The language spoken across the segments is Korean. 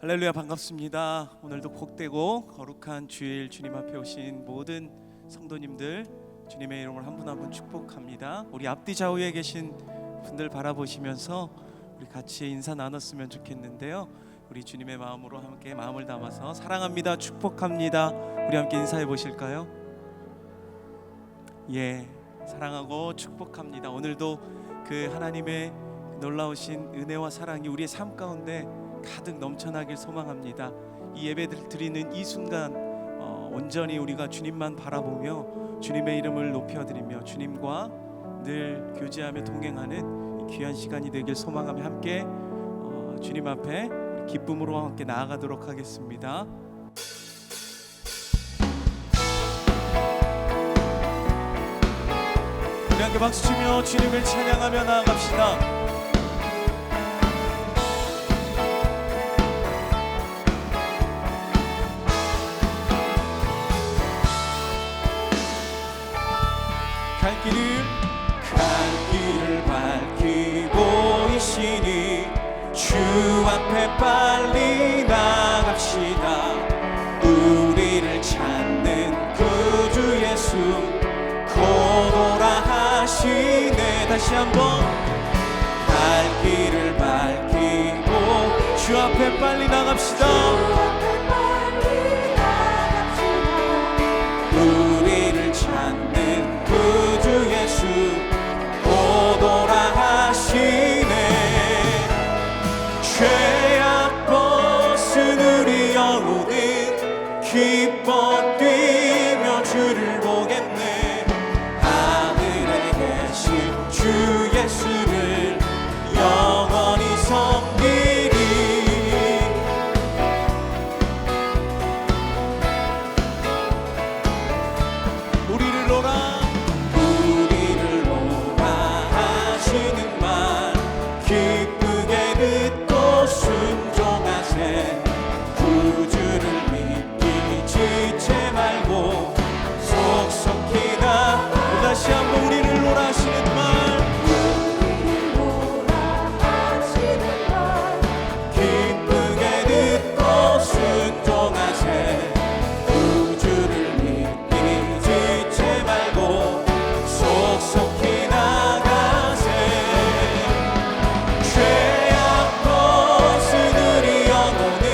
할렐루야, 반갑습니다. 오늘도 복되고 거룩한 주일 주님 앞에 오신 모든 성도님들 주님의 이름으로 한 분 한 분 축복합니다. 우리 앞뒤 좌우에 계신 분들 바라보시면서 우리 같이 인사 나눴으면 좋겠는데요. 우리 주님의 마음으로 함께 마음을 담아서 사랑합니다, 축복합니다, 우리 함께 인사해 보실까요? 예, 사랑하고 축복합니다. 오늘도 그 하나님의 놀라우신 은혜와 사랑이 우리의 삶 가운데 가득 넘쳐나길 소망합니다. 이 예배를 드리는 이 순간 온전히 우리가 주님만 바라보며 주님의 이름을 높여드리며 주님과 늘 교제하며 동행하는 이 귀한 시간이 되길 소망하며 함께 주님 앞에 기쁨으로 함께 나아가도록 하겠습니다. 우리 함께 박수치며 주님을 찬양하며 나아갑시다. 갈 길을 밝히고 이시니 주 앞에 빨리 나갑시다. 우리를 찾는 구주 예수 곧 오라 하시네. 다시 한번 갈 길을 밝히고 주 앞에 빨리 나갑시다. 우리를 찾는 구주 예수 곧 오라 하시네. 죄악 벗은 우리 영혼은 기뻐 뛰며 주를 보겠네. 하늘에 계신 주 예수를 영원히 섬기리. 우리를 오라 하시는 말 기쁘게 듣고 순종하세. 구주를 믿기 지체 말고 속속히 나. 다시 한번 우리를 오라 하시는 말 기쁘게 듣고 순종하세. 구주를 믿기 지체 말고 속속히 나가세. 죄악 벗은 우리 영혼은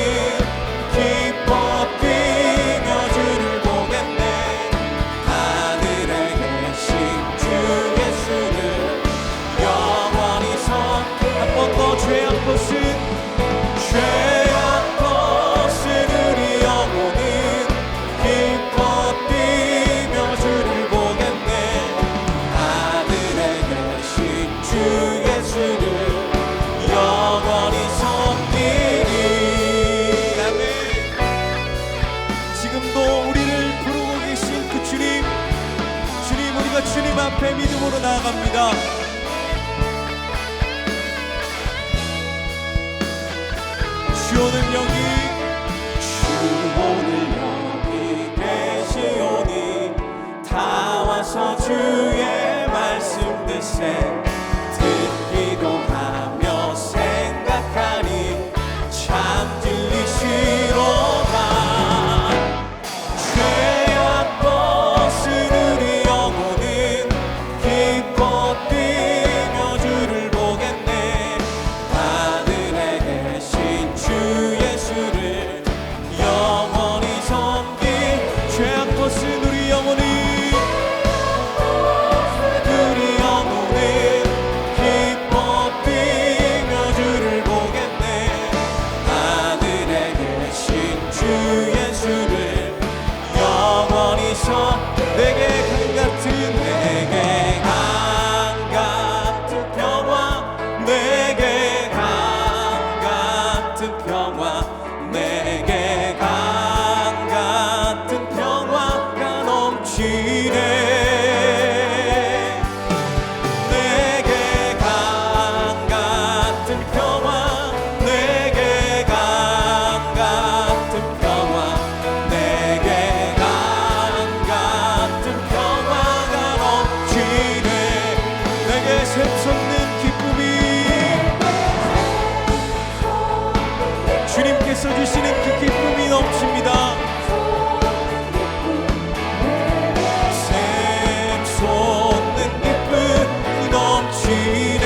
기뻐 뛰며 주를 보겠네. 하늘에 계신 주 예수를 영원히 한 번 더 죄악 벗은 우리 영혼은 기뻐 뛰며 주를 보겠네. 하늘에 계신 주 예수를 영원히 섬기리. 아멘. 지금도 우리를 부르고 계신 그 주님, 우리가 주님 앞에 믿음으로 나아갑니다. 주 오늘 여기 계시오니 다 와서 주의 말씀 듣세. 듣기도 하며 생각하니 참 진리시로다. 죄악 벗은 우리 영혼은 기뻐 뛰며 주를 보겠네. 하늘에 계신 주 예수를 영원히 섬기. 죄악 벗은 우리 영혼은 기뻐 뛰며 주를 보겠네. 하늘에 계신 주 예수를 영원히 내게 강 같은 평화, 내게 강 같은 평화, 내게 강 같은 평화가 넘치네. 내게 강 같은 평화, 내게 강 같은 평화, 내게 강 같은 평화가 넘치네. 내게 샘솟는 기쁨이 주님께서 주님께서 주시는 그 기쁨이 넘칩니다. 샘솟는 기쁨이 넘치네.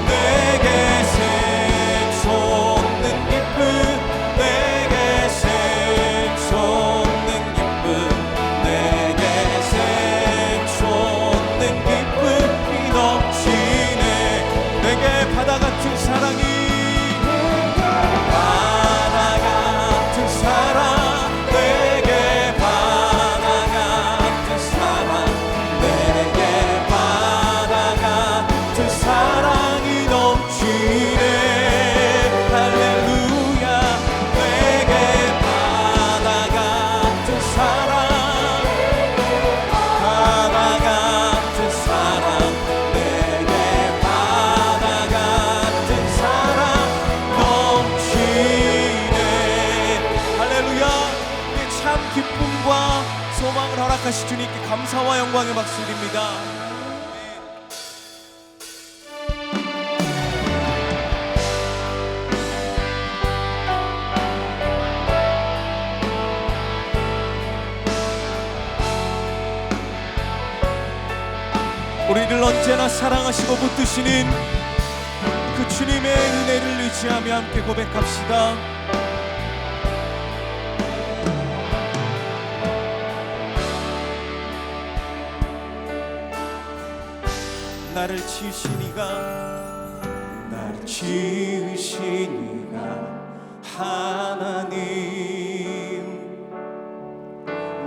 내게 샘솟는 기쁨, 내게 샘솟는 기쁨, 내게 샘솟는 기쁨이 넘치네. 내게 바다 같은 사랑이, 바다 같은 사랑, 내게 바다 같은 사랑, 내게 바다 같은 사랑이 넘치네. 할렐루야. 내게 바다 같은 사랑, 바다 같은 사랑, 내게 바다 같은 사랑 넘치네. 할렐루야. 우리의 참 기쁨과 소망을 허락하신 주님께 감사와 영광의 박수 드립니다. 우리를 언제나 사랑하시고 붙드시는 그 주님의 은혜를 의지하며 함께 고백합시다. 나를 지으신 이가, 나를 지으신 이가 하나님,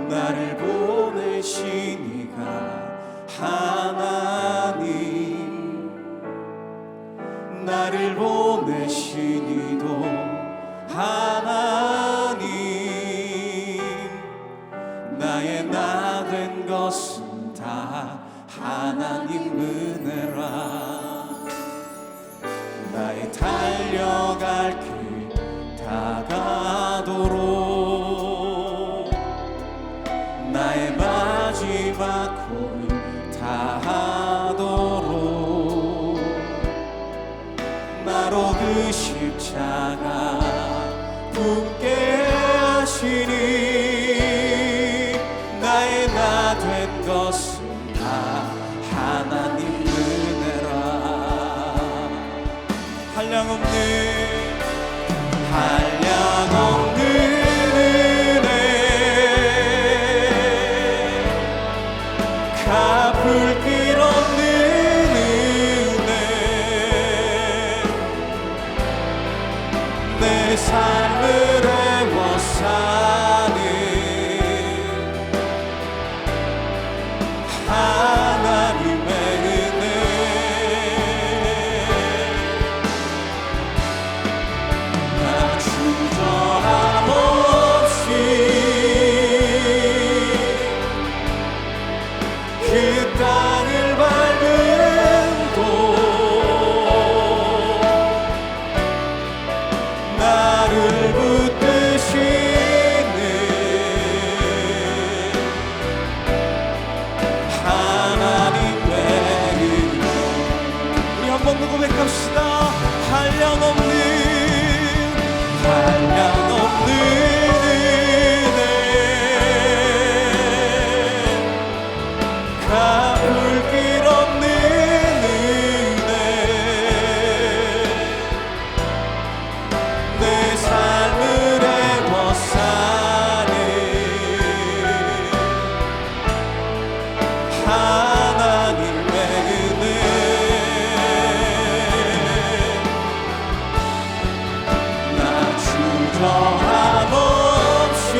나를 보내신 이가 하나님, 나를 보내신 이도 하나님, 나의 나 된 것은 다 하나님 은혜라. 나의 달려갈 길 다가도록, 나의 마지막 고를 다하도록, 나로 그 십자가 붙게 하시니, 나의 나 된 것은 다 하나님 은혜라. 한량없는 은혜, 갚을 길 없는 은혜, 내 삶을 애워싸는 하나님의 은혜. 나 주저함 없이 그 땅을 밟음도, 나를 붙드시는 하나님의 은혜. 우리 한 번 더 고백합시다. 한량없는 은혜, 갚을 길 없는 은혜, 내 삶을 애워싸는 하나님의 은혜. 나 주저함 없이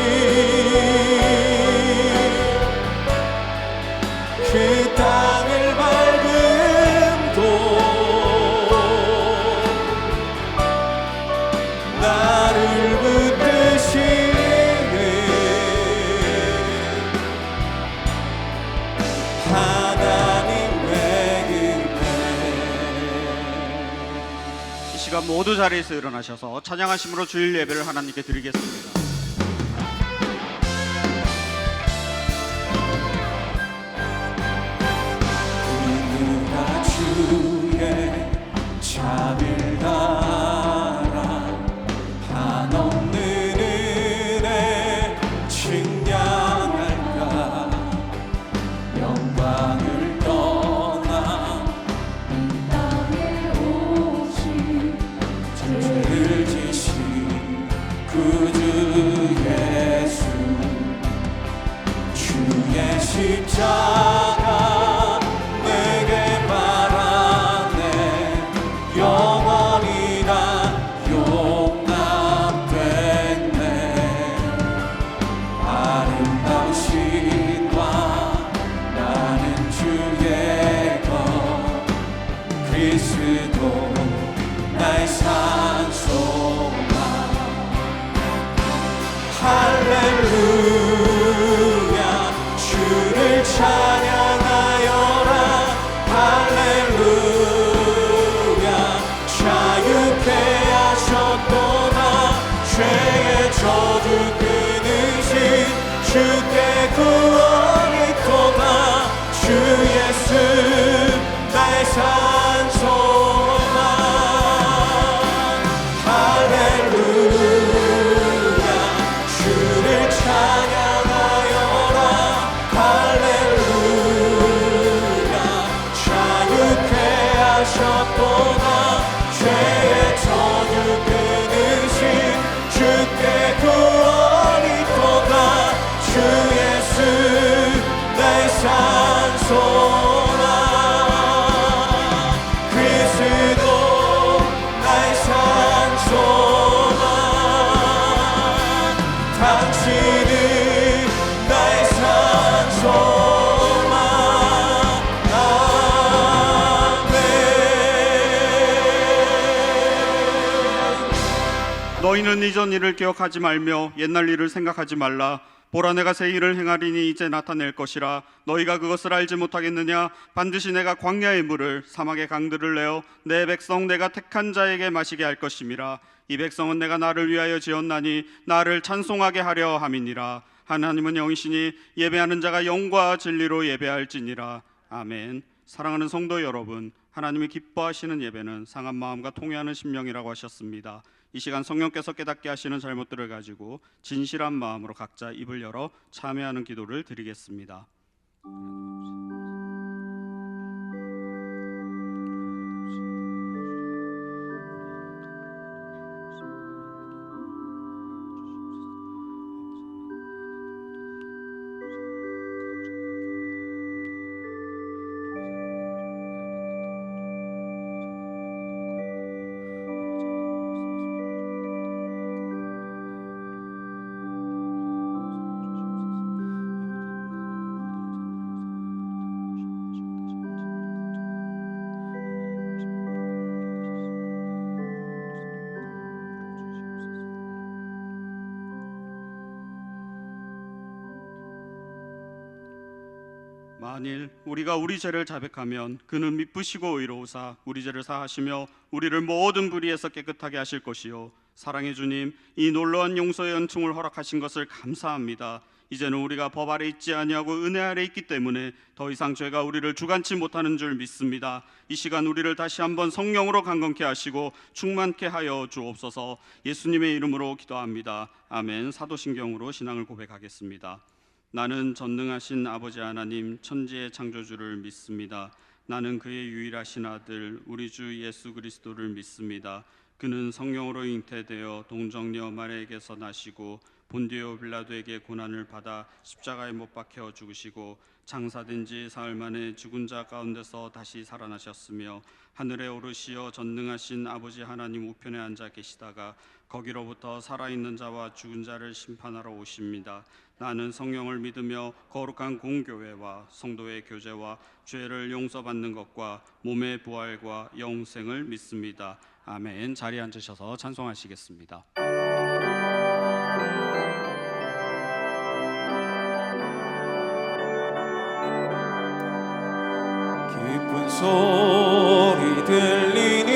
그 땅을 밟음도, 나를 붙드시는 하나님의 은혜. 이 시간 모두 자리에서 일어나셔서 찬양하심으로 주일 예배를 하나님께 드리겠습니다. 우리가 주의 자비를 다 찬양하여라 할렐루야 자유케 하셨도다 죄의 저주 끊으신 주께 구원이 있도다 주 예수 나의 산소만 할렐루야 주를 찬양하여라 할렐루야 자유케 하셨도다 죄의 저주 끊으신 주께 구원이 있도다 주 예수 나의 산소나 그리스도 나의 산소나 당신은 나의 산소나 아멘. 너희는 이전 일을 기억하지 말며 옛날 일을 생각하지 말라. 보라 내가 새 일을 행하리니 이제 나타낼 것이라. 너희가 그것을 알지 못하겠느냐? 반드시 내가 광야의 물을 사막의 강들을 내어 내 백성 내가 택한 자에게 마시게 할 것임이라. 이 백성은 내가 나를 위하여 지었나니 나를 찬송하게 하려 함이니라. 하나님은 영이시니 예배하는 자가 영과 진리로 예배할지니라. 아멘. 사랑하는 성도 여러분, 하나님이 기뻐하시는 예배는 상한 마음과 통회하는 심령이라고 하셨습니다. 이 시간 성령께서 깨닫게 하시는 잘못들을 가지고 진실한 마음으로 각자 입을 열어 참회하는 기도를 드리겠습니다. 만일 우리가 우리 죄를 자백하면 그는 미쁘시고 의로우사 우리 죄를 사하시며 우리를 모든 불의에서 깨끗하게 하실 것이요 사랑의 주님, 이 놀라운 용서의 은총을 허락하신 것을 감사합니다. 이제는 우리가 법 아래 있지 아니하고 은혜 아래 있기 때문에 더 이상 죄가 우리를 주관치 못하는 줄 믿습니다. 이 시간 우리를 다시 한번 성령으로 강건케 하시고 충만케 하여 주옵소서. 예수님의 이름으로 기도합니다. 아멘. 사도신경으로 신앙을 고백하겠습니다. 나는 전능하신 아버지 하나님 천지의 창조주를 믿습니다. 나는 그의 유일하신 아들 우리 주 예수 그리스도를 믿습니다. 그는 성령으로 잉태되어 동정녀 마리아에게서 나시고 본디오 빌라도에게 고난을 받아 십자가에 못 박혀 죽으시고 장사된 지 사흘 만에 죽은 자 가운데서 다시 살아나셨으며 하늘에 오르시어 전능하신 아버지 하나님 우편에 앉아 계시다가 거기로부터 살아있는 자와 죽은 자를 심판하러 오십니다. 나는 성령을 믿으며 거룩한 공교회와 성도의 교제와 죄를 용서받는 것과 몸의 부활과 영생을 믿습니다. 아멘. 자리에 앉으셔서 찬송하시겠습니다. 기쁜 소리 들리니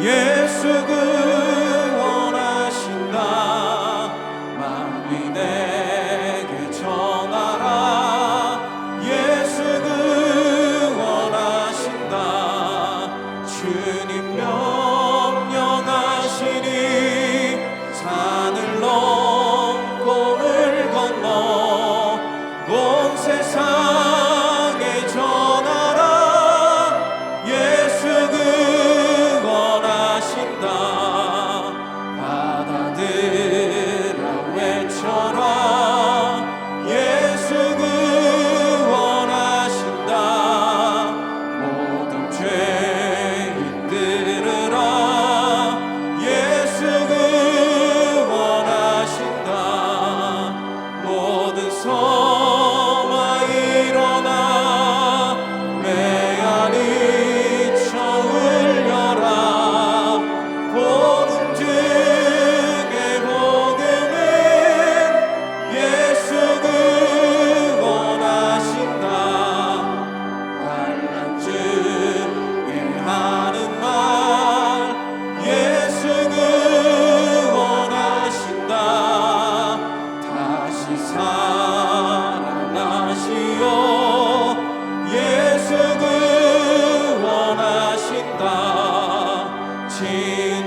예수 구원하신다. 만민 내게 전하라. 예수 구원하신다. 주님 명령하시니 산을 넘고 을 건너 온 세상에 전하라. 예수 구원하신다.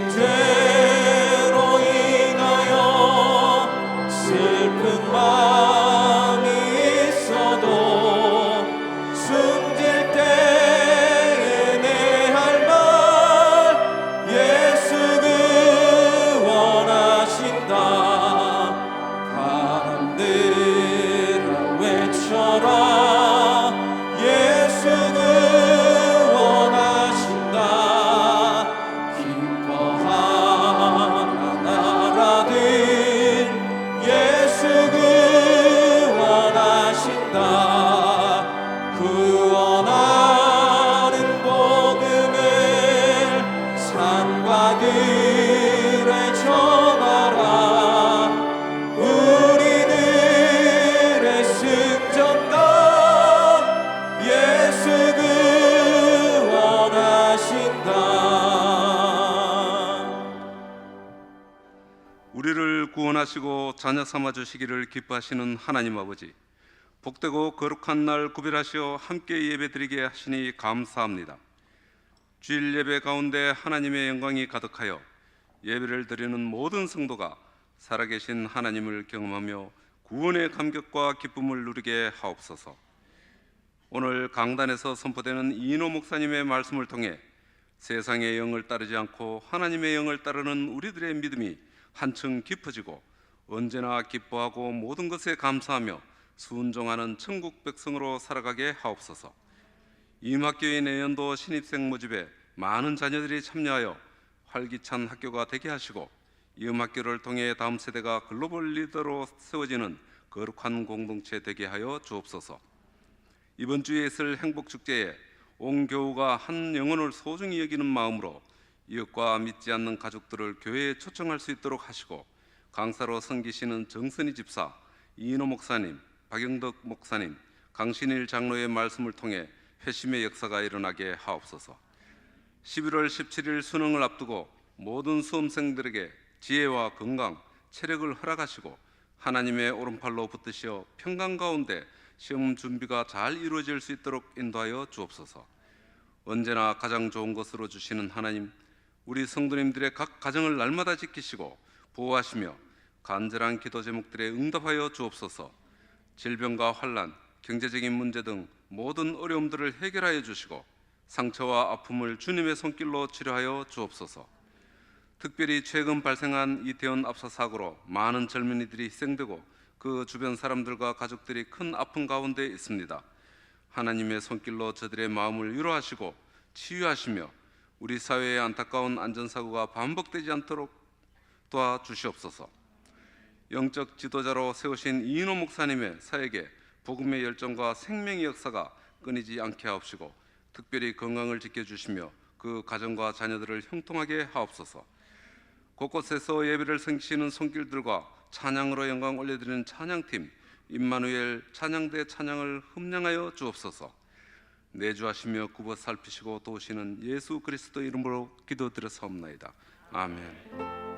죄로 인하여 슬픈 마음이 있어도 숨질 때에 내 할 말 예수 원하신다. 바람들아 외쳐라. 예수 원하신다. 기뻐하라 나라들. 예수 원하신다. 구원하는 복음을 산과 들에 전하라. 우리들의 승전가 예수 원하신다. 우리를 구원하시고 자녀 삼아 주시기를 기뻐하시는 하나님 아버지, 복되고 거룩한 날 구별하시어 함께 예배드리게 하시니 감사합니다. 주일 예배 가운데 하나님의 영광이 가득하여 예배를 드리는 모든 성도가 살아계신 하나님을 경험하며 구원의 감격과 기쁨을 누리게 하옵소서. 오늘 강단에서 선포되는 이인호 목사님의 말씀을 통해 세상의 영을 따르지 않고 하나님의 영을 따르는 우리들의 믿음이 한층 깊어지고 언제나 기뻐하고 모든 것에 감사하며 순종하는 천국 백성으로 살아가게 하옵소서. 이음학교의 내년도 신입생 모집에 많은 자녀들이 참여하여 활기찬 학교가 되게 하시고 이음학교를 통해 다음 세대가 글로벌 리더로 세워지는 거룩한 공동체 되게 하여 주옵소서. 이번 주에 있을 행복축제에 온 교우가 한 영혼을 소중히 여기는 마음으로 이웃과 믿지 않는 가족들을 교회에 초청할 수 있도록 하시고 강사로 섬기시는 정선희 집사, 이인호 목사님, 박영덕 목사님, 강신일 장로의 말씀을 통해 회심의 역사가 일어나게 하옵소서. 11월 17일 수능을 앞두고 모든 수험생들에게 지혜와 건강, 체력을 허락하시고 하나님의 오른팔로 붙드시어 평강 가운데 시험 준비가 잘 이루어질 수 있도록 인도하여 주옵소서. 언제나 가장 좋은 것으로 주시는 하나님, 우리 성도님들의 각 가정을 날마다 지키시고 보호하시며 간절한 기도 제목들에 응답하여 주옵소서. 질병과 환난, 경제적인 문제 등 모든 어려움들을 해결하여 주시고 상처와 아픔을 주님의 손길로 치료하여 주옵소서. 특별히 최근 발생한 이태원 압사 사고로 많은 젊은이들이 희생되고 그 주변 사람들과 가족들이 큰 아픔 가운데 있습니다. 하나님의 손길로 저들의 마음을 위로하시고 치유하시며 우리 사회의 안타까운 안전사고가 반복되지 않도록 도와주시옵소서. 영적 지도자로 세우신 이인호 목사님의 사역에 복음의 열정과 생명의 역사가 끊이지 않게 하옵시고 특별히 건강을 지켜주시며 그 가정과 자녀들을 형통하게 하옵소서. 곳곳에서 예배를 섬기시는 손길들과 찬양으로 영광 올려드리는 찬양팀 임마누엘 찬양대 찬양을 흠량하여 주옵소서. 내주하시며 굽어 살피시고 도우시는 예수 그리스도 이름으로 기도드렸사옵나이다. 아멘.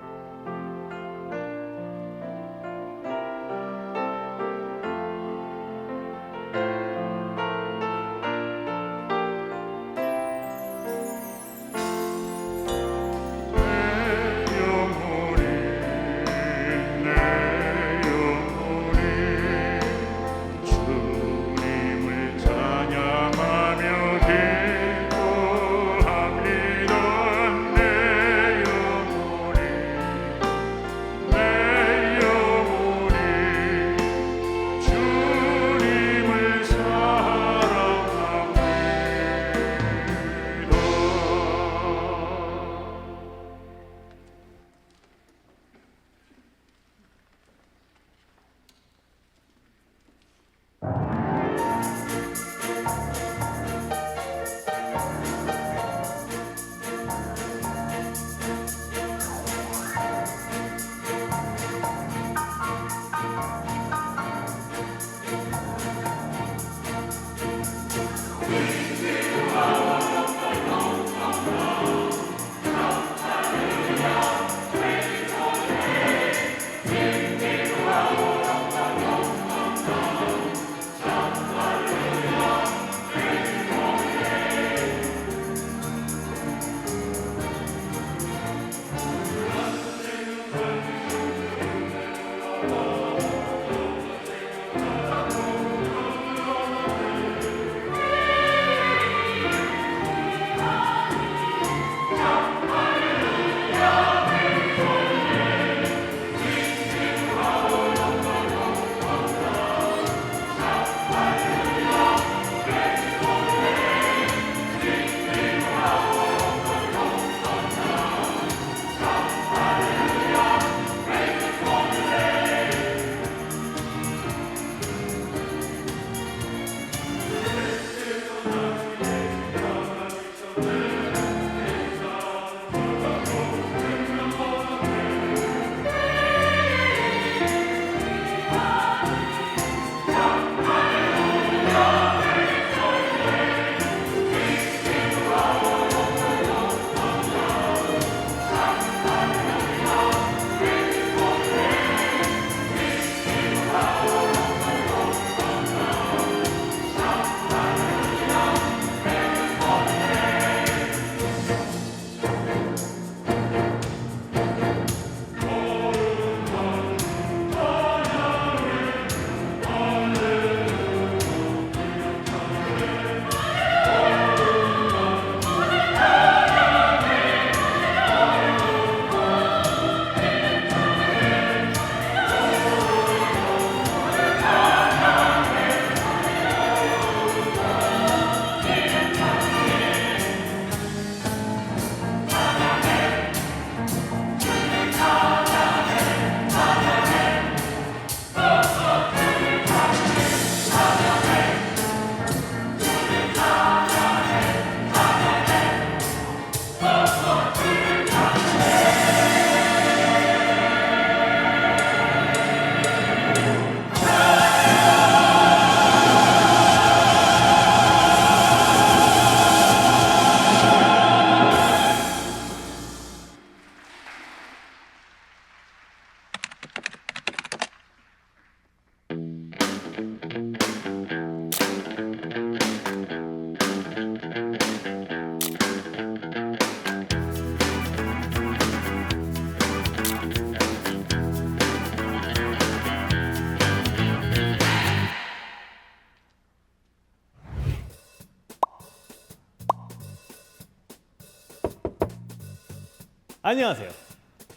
안녕하세요.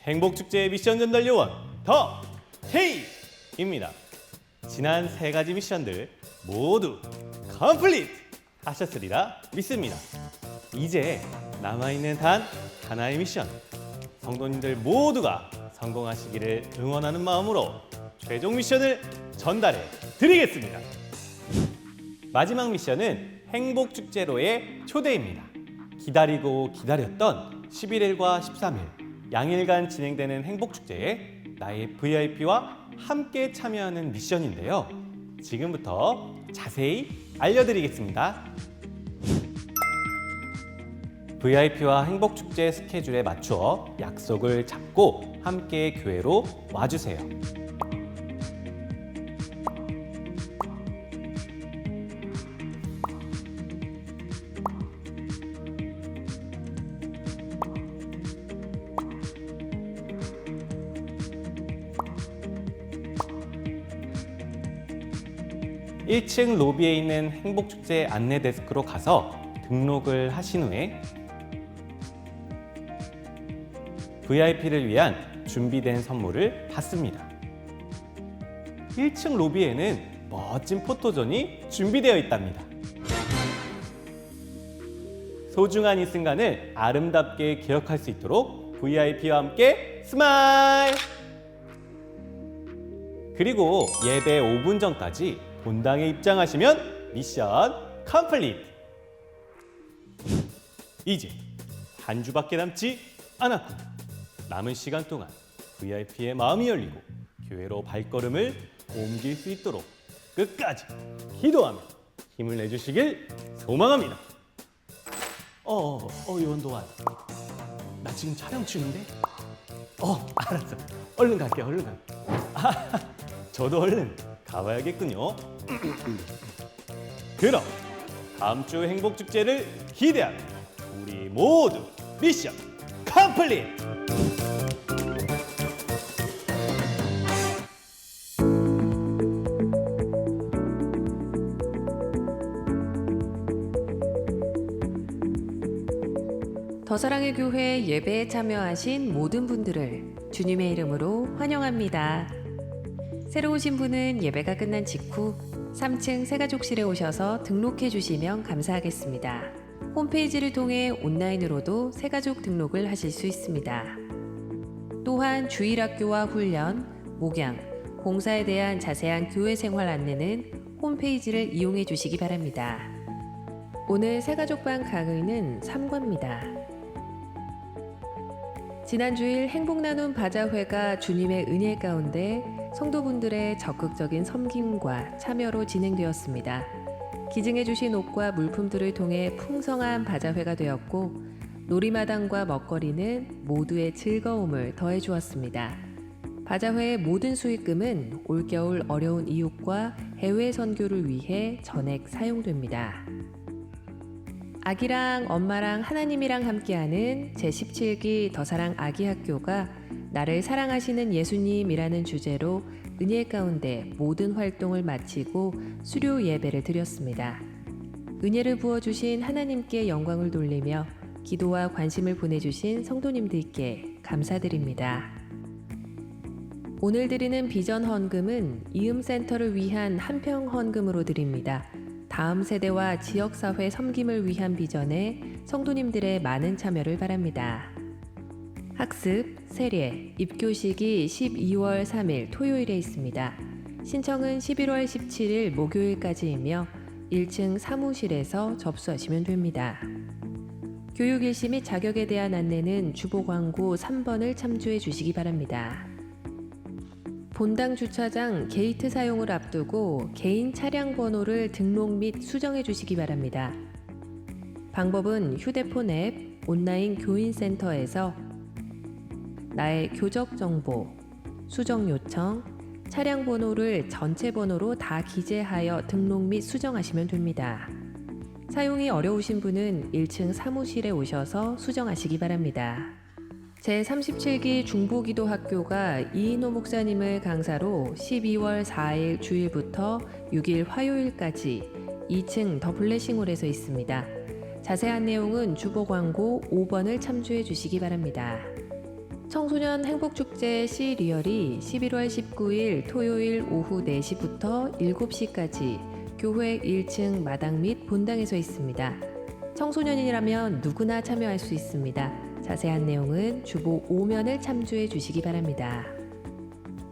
행복축제 미션 전달 요원 더 K입니다. 지난 3가지 미션들 모두 컴플리트 하셨으리라 믿습니다. 이제 남아있는 단 하나의 미션, 성도님들 모두가 성공하시기를 응원하는 마음으로 최종 미션을 전달해 드리겠습니다. 마지막 미션은 행복축제로의 초대입니다. 기다리고 기다렸던 11일과 13일 양일간 진행되는 행복축제에 나의 VIP와 함께 참여하는 미션인데요. 지금부터 자세히 알려드리겠습니다. VIP와 행복축제 스케줄에 맞추어 약속을 잡고 함께 교회로 와주세요. (1) 1층 로비에 있는 행복축제 안내 데스크로 가서 등록을 하신 후에 VIP를 위한 준비된 선물을 받습니다. 1층 로비에는 멋진 포토존이 준비되어 있답니다. 소중한 이 순간을 아름답게 기억할 수 있도록 VIP와 함께 스마일! 그리고 예배 5분 전까지 본당에 입장하시면 미션 컴플리트! 이제 한 주밖에 남지 않았군요. 남은 시간 동안 VIP의 마음이 열리고 교회로 발걸음을 옮길 수 있도록 끝까지 기도하며 힘을 내주시길 소망합니다. 요원 도안. 나 지금 촬영 중인데? 알았어. 얼른 갈게, 얼른 갈게. 저도 얼른 가봐야겠군요. 그럼 다음 주 행복축제를 기대하며 우리 모두 미션 컴플리트! 더사랑의 교회 예배에 참여하신 모든 분들을 주님의 이름으로 환영합니다. 새로 오신 분은 예배가 끝난 직후 3층 새가족실에 오셔서 등록해 주시면 감사하겠습니다. 홈페이지를 통해 온라인으로도 새가족 등록을 하실 수 있습니다. 또한 주일학교와 훈련, 목양, 봉사에 대한 자세한 교회 생활 안내는 홈페이지를 이용해 주시기 바랍니다. 오늘 새가족반 강의는 3과입니다. 지난 주일 행복나눔 바자회가 주님의 은혜 가운데 성도분들의 적극적인 섬김과 참여로 진행되었습니다. 기증해 주신 옷과 물품들을 통해 풍성한 바자회가 되었고 놀이마당과 먹거리는 모두의 즐거움을 더해 주었습니다. 바자회의 모든 수익금은 올겨울 어려운 이웃과 해외 선교를 위해 전액 사용됩니다. 아기랑 엄마랑 하나님이랑 함께하는 제17기 더사랑 아기학교가 나를 사랑하시는 예수님이라는 주제로 은혜 가운데 모든 활동을 마치고 수료 예배를 드렸습니다. 은혜를 부어주신 하나님께 영광을 돌리며 기도와 관심을 보내주신 성도님들께 감사드립니다. 오늘 드리는 비전 헌금은 이음센터를 위한 한평 헌금으로 드립니다. 다음 세대와 지역사회 섬김을 위한 비전에 성도님들의 많은 참여를 바랍니다. 학습, 세례, 입교식이 12월 3일 토요일에 있습니다. 신청은 11월 17일 목요일까지이며 1층 사무실에서 접수하시면 됩니다. 교육일시 및 자격에 대한 안내는 주보광고 3번을 참조해 주시기 바랍니다. 본당 주차장 게이트 사용을 앞두고 개인 차량 번호를 등록 및 수정해 주시기 바랍니다. 방법은 휴대폰 앱, 온라인 교인센터에서 나의 교적 정보, 수정 요청, 차량 번호를 전체 번호로 다 기재하여 등록 및 수정하시면 됩니다. 사용이 어려우신 분은 1층 사무실에 오셔서 수정하시기 바랍니다. 제37기 중보기도학교가 이인호 목사님을 강사로 12월 4일 주일부터 6일 화요일까지 2층 더 블레싱홀에서 있습니다. 자세한 내용은 주보 광고 5번을 참조해 주시기 바랍니다. 청소년 행복축제 시리얼이 11월 19일 토요일 오후 4시부터 7시까지 교회 1층 마당 및 본당에서 있습니다. 청소년이라면 누구나 참여할 수 있습니다. 자세한 내용은 주보 5면을 참조해 주시기 바랍니다.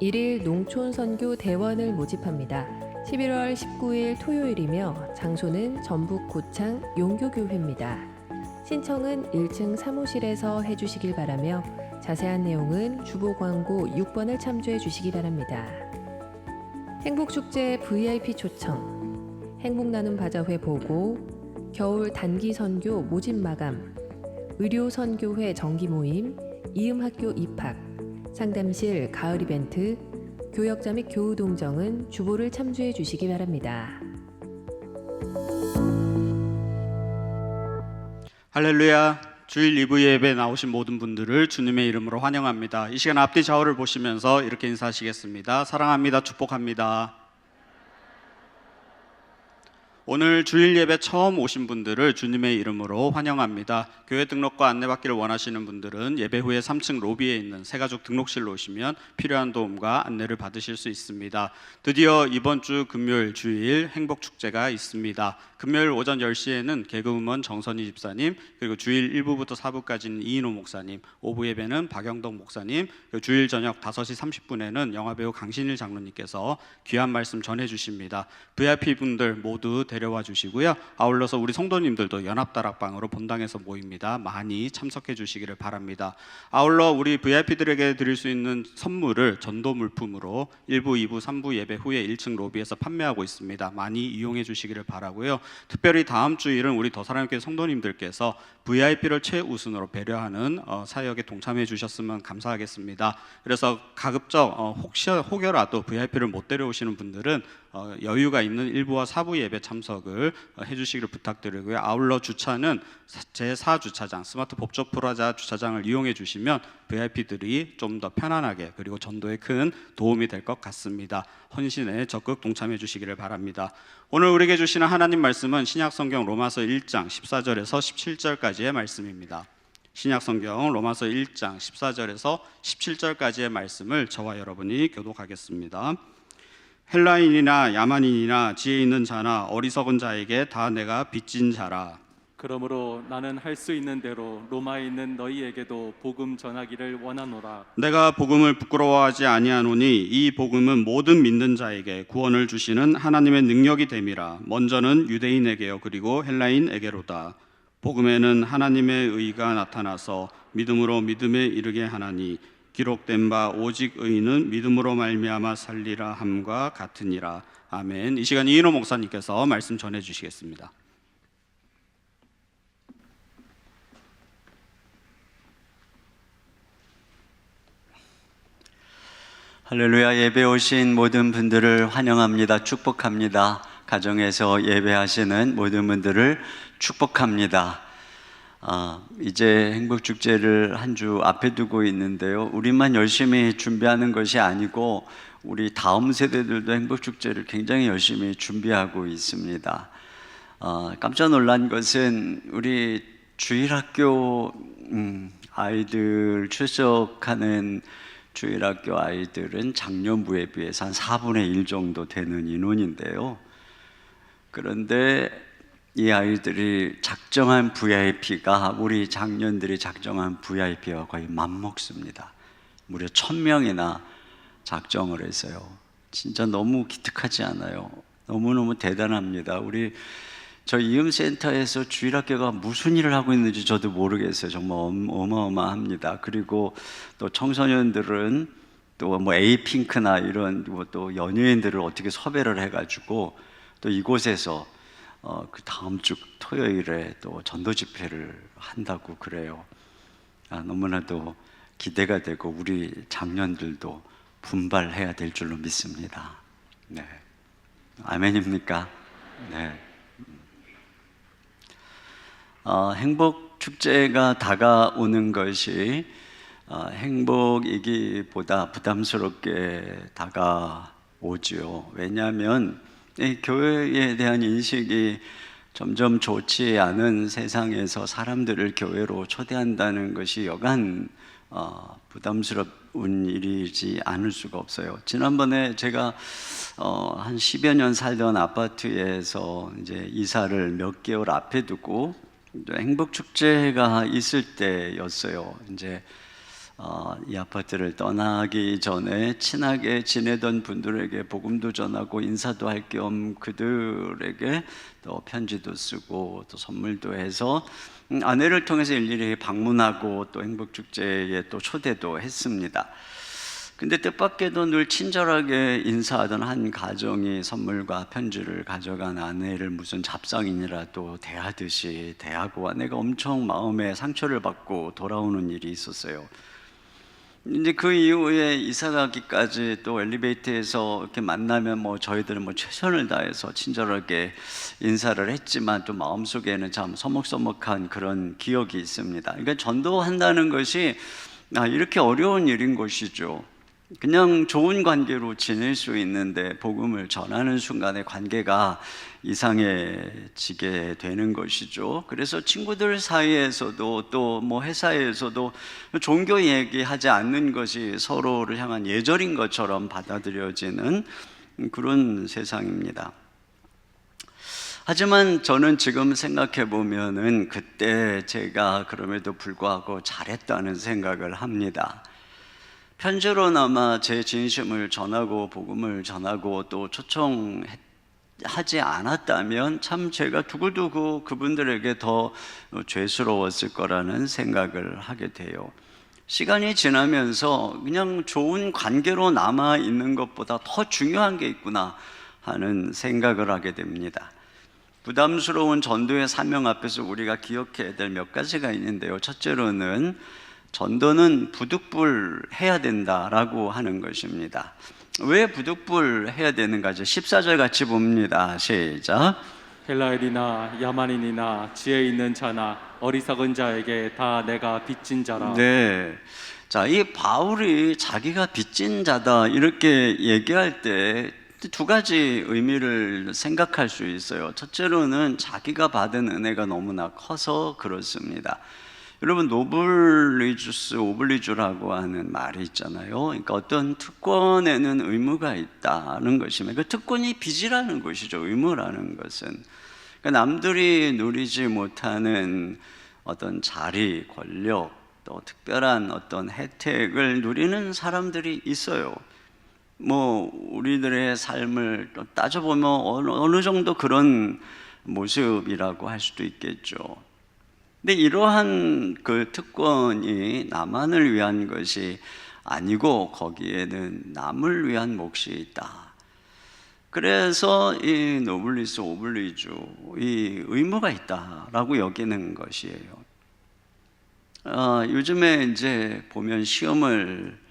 1일 농촌선교 대원을 모집합니다. 11월 19일 토요일이며 장소는 전북 고창 용교교회입니다. 신청은 1층 사무실에서 해주시길 바라며 자세한 내용은 주보 광고 6번을 참조해 주시기 바랍니다. 행복축제 VIP 초청, 행복나눔 바자회 보고, 겨울 단기 선교 모집 마감, 의료 선교회 정기 모임, 이음학교 입학, 상담실 가을 이벤트, 교역자 및 교우 동정은 주보를 참조해 주시기 바랍니다. 할렐루야. 주일 2부 예배에 나오신 모든 분들을 주님의 이름으로 환영합니다. 이 시간 앞뒤 좌우를 보시면서 이렇게 인사하시겠습니다. 사랑합니다. 축복합니다. 오늘 주일 예배 처음 오신 분들을 주님의 이름으로 환영합니다. 교회 등록과 안내받기를 원하시는 분들은 예배 후에 3층 로비에 있는 새가족 등록실로 오시면 필요한 도움과 안내를 받으실 수 있습니다. 드디어 이번 주 금요일 주일 행복축제가 있습니다. 금요일 오전 10시에는 개그우먼 정선희 집사님, 그리고 주일 1부부터 4부까지는 이인호 목사님, 오후 예배는 박영덕 목사님, 그리고 주일 저녁 5시 30분에는 영화배우 강신일 장로님께서 귀한 말씀 전해주십니다. VIP 분들 모두 데려와 주시고요. 아울러서 우리 성도님들도 연합다락방으로 본당에서 모입니다. 많이 참석해 주시기를 바랍니다. 아울러 우리 VIP들에게 드릴 수 있는 선물을 전도 물품으로 1부, 2부, 3부 예배 후에 1층 로비에서 판매하고 있습니다. 많이 이용해 주시기를 바라고요. 특별히 다음 주일은 우리 더사랑교회 성도님들께서 VIP를 최우선으로 배려하는 사역에 동참해 주셨으면 감사하겠습니다. 그래서 가급적 혹여라도 VIP를 못 데려오시는 분들은 여유가 있는 1부와 4부 예배 참석을 해주시기를 부탁드리고요. 아울러 주차는 제4주차장 스마트 법조 프라자 주차장을 이용해 주시면 VIP들이 좀 더 편안하게 그리고 전도에 큰 도움이 될 것 같습니다. 헌신에 적극 동참해 주시기를 바랍니다. 오늘 우리에게 주시는 하나님 말씀은 신약성경 로마서 1장 14절에서 17절까지의 말씀입니다. 신약성경 로마서 1장 14절에서 17절까지의 말씀을 저와 여러분이 교독하겠습니다. 헬라인이나 야만인이나 지혜 있는 자나 어리석은 자에게 다 내가 빚진 자라. 그러므로 나는 할 수 있는 대로 로마에 있는 너희에게도 복음 전하기를 원하노라. 내가 복음을 부끄러워하지 아니하노니 이 복음은 모든 믿는 자에게 구원을 주시는 하나님의 능력이 됨이라. 먼저는 유대인에게요 그리고 헬라인에게로다. 복음에는 하나님의 의가 나타나서 믿음으로 믿음에 이르게 하나니 기록된 바 오직 의인은 믿음으로 말미암아 살리라 함과 같으니라. 아멘. 이 시간 이인호 목사님께서 말씀 전해 주시겠습니다. 할렐루야. 예배 오신 모든 분들을 환영합니다. 축복합니다. 가정에서 예배하시는 모든 분들을 축복합니다. 이제 행복축제를 한 주 앞에 두고 있는데요. 우리만 열심히 준비하는 것이 아니고 우리 다음 세대들도 행복축제를 굉장히 열심히 준비하고 있습니다. 깜짝 놀란 것은 우리 주일학교 아이들 출석하는 주일학교 아이들은 작년부에 비해서 한 4분의 1 정도 되는 인원인데요. 그런데 이 아이들이 작정한 VIP가 우리 작년들이 작정한 VIP와 거의 맞먹습니다. 무려 1000명이나 작정을 했어요. 진짜 너무 기특하지 않아요? 너무너무 대단합니다. 우리 저 이음센터에서 주일학교가 무슨 일을 하고 있는지 저도 모르겠어요. 정말 어마어마합니다. 그리고 또 청소년들은 또 뭐 에이핑크나 이런 또 연예인들을 어떻게 섭외를 해가지고 또 이곳에서 그 다음 주 토요일에 또 전도 집회를 한다고 그래요. 너무나도 기대가 되고 우리 장년들도 분발해야 될 줄로 믿습니다. 네. 아멘입니까? 네. 행복 축제가 다가오는 것이 행복이기보다 부담스럽게 다가오죠. 왜냐하면 이 교회에 대한 인식이 점점 좋지 않은 세상에서 사람들을 교회로 초대한다는 것이 여간 부담스러운 일이지 않을 수가 없어요. 지난번에 제가 한 10여 년 살던 아파트에서 이제 이사를 몇 개월 앞에 두고 행복 축제가 있을 때였어요. 이제 이 아파트를 떠나기 전에 친하게 지내던 분들에게 복음도 전하고 인사도 할 겸 그들에게 또 편지도 쓰고 또 선물도 해서 아내를 통해서 일일이 방문하고 또 행복축제에 또 초대도 했습니다. 근데 뜻밖에도 늘 친절하게 인사하던 한 가정이 선물과 편지를 가져간 아내를 무슨 잡상인이라도 대하듯이 대하고 아내가 엄청 마음에 상처를 받고 돌아오는 일이 있었어요. 이제 그 이후에 이사 가기까지 또 엘리베이터에서 이렇게 만나면 뭐 저희들은 뭐 최선을 다해서 친절하게 인사를 했지만 또 마음속에는 참 서먹서먹한 그런 기억이 있습니다. 그러니까 전도한다는 것이 이렇게 어려운 일인 것이죠. 그냥 좋은 관계로 지낼 수 있는데 복음을 전하는 순간에 관계가 이상해지게 되는 것이죠. 그래서 친구들 사이에서도 또 뭐 회사에서도 종교 얘기하지 않는 것이 서로를 향한 예절인 것처럼 받아들여지는 그런 세상입니다. 하지만 저는 지금 생각해 보면은 그때 제가 그럼에도 불구하고 잘했다는 생각을 합니다. 편지로나마 제 진심을 전하고 복음을 전하고 또 초청하지 않았다면 참 제가 두고두고 그분들에게 더 죄스러웠을 거라는 생각을 하게 돼요. 시간이 지나면서 그냥 좋은 관계로 남아 있는 것보다 더 중요한 게 있구나 하는 생각을 하게 됩니다. 부담스러운 전도의 사명 앞에서 우리가 기억해야 될 몇 가지가 있는데요. 첫째로는 전도는 부득불 해야 된다라고 하는 것입니다. 왜 부득불 해야 되는가? 14절 같이 봅니다. 시작. 헬라인이나 야만인이나 지혜 있는 자나 어리석은 자에게 다 내가 빚진 자라. 네. 자, 이 바울이 자기가 빚진 자다 이렇게 얘기할 때 두 가지 의미를 생각할 수 있어요. 첫째로는 자기가 받은 은혜가 너무나 커서 그렇습니다. 여러분, 노블리주스 오블리주라고 하는 말이 있잖아요. 그러니까 어떤 특권에는 의무가 있다는 것입니다. 그 특권이 빚이라는 것이죠. 의무라는 것은. 그러니까 남들이 누리지 못하는 어떤 자리, 권력, 또 특별한 어떤 혜택을 누리는 사람들이 있어요. 뭐 우리들의 삶을 따져보면 어느 정도 그런 모습이라고 할 수도 있겠죠. 근데 이러한 그 특권이 나만을 위한 것이 아니고 거기에는 남을 위한 몫이 있다. 그래서 이 노블리스 오블리주, 이 의무가 있다라고 여기는 것이에요. 요즘에 이제 보면 시험을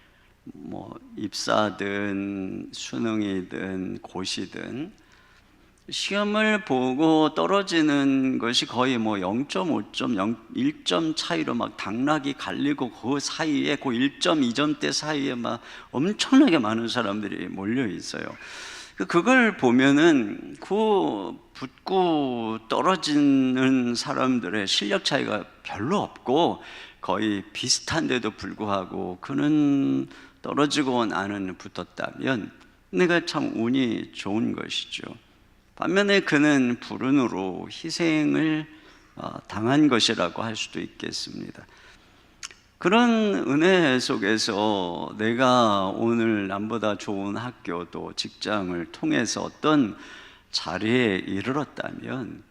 뭐 입사든 수능이든 고시든 시험을 보고 떨어지는 것이 거의 뭐 0.5점, 1점 차이로 막 당락이 갈리고 그 사이에 그 1점, 2점대 사이에 막 엄청나게 많은 사람들이 몰려 있어요. 그걸 보면은 그 붙고 떨어지는 사람들의 실력 차이가 별로 없고 거의 비슷한데도 불구하고 그는 떨어지고 나는 붙었다면 내가 참 운이 좋은 것이죠. 반면에 그는 불운으로 희생을 당한 것이라고 할 수도 있겠습니다. 그런 은혜 속에서 내가 오늘 남보다 좋은 학교 또 직장을 통해서 어떤 자리에 이르렀다면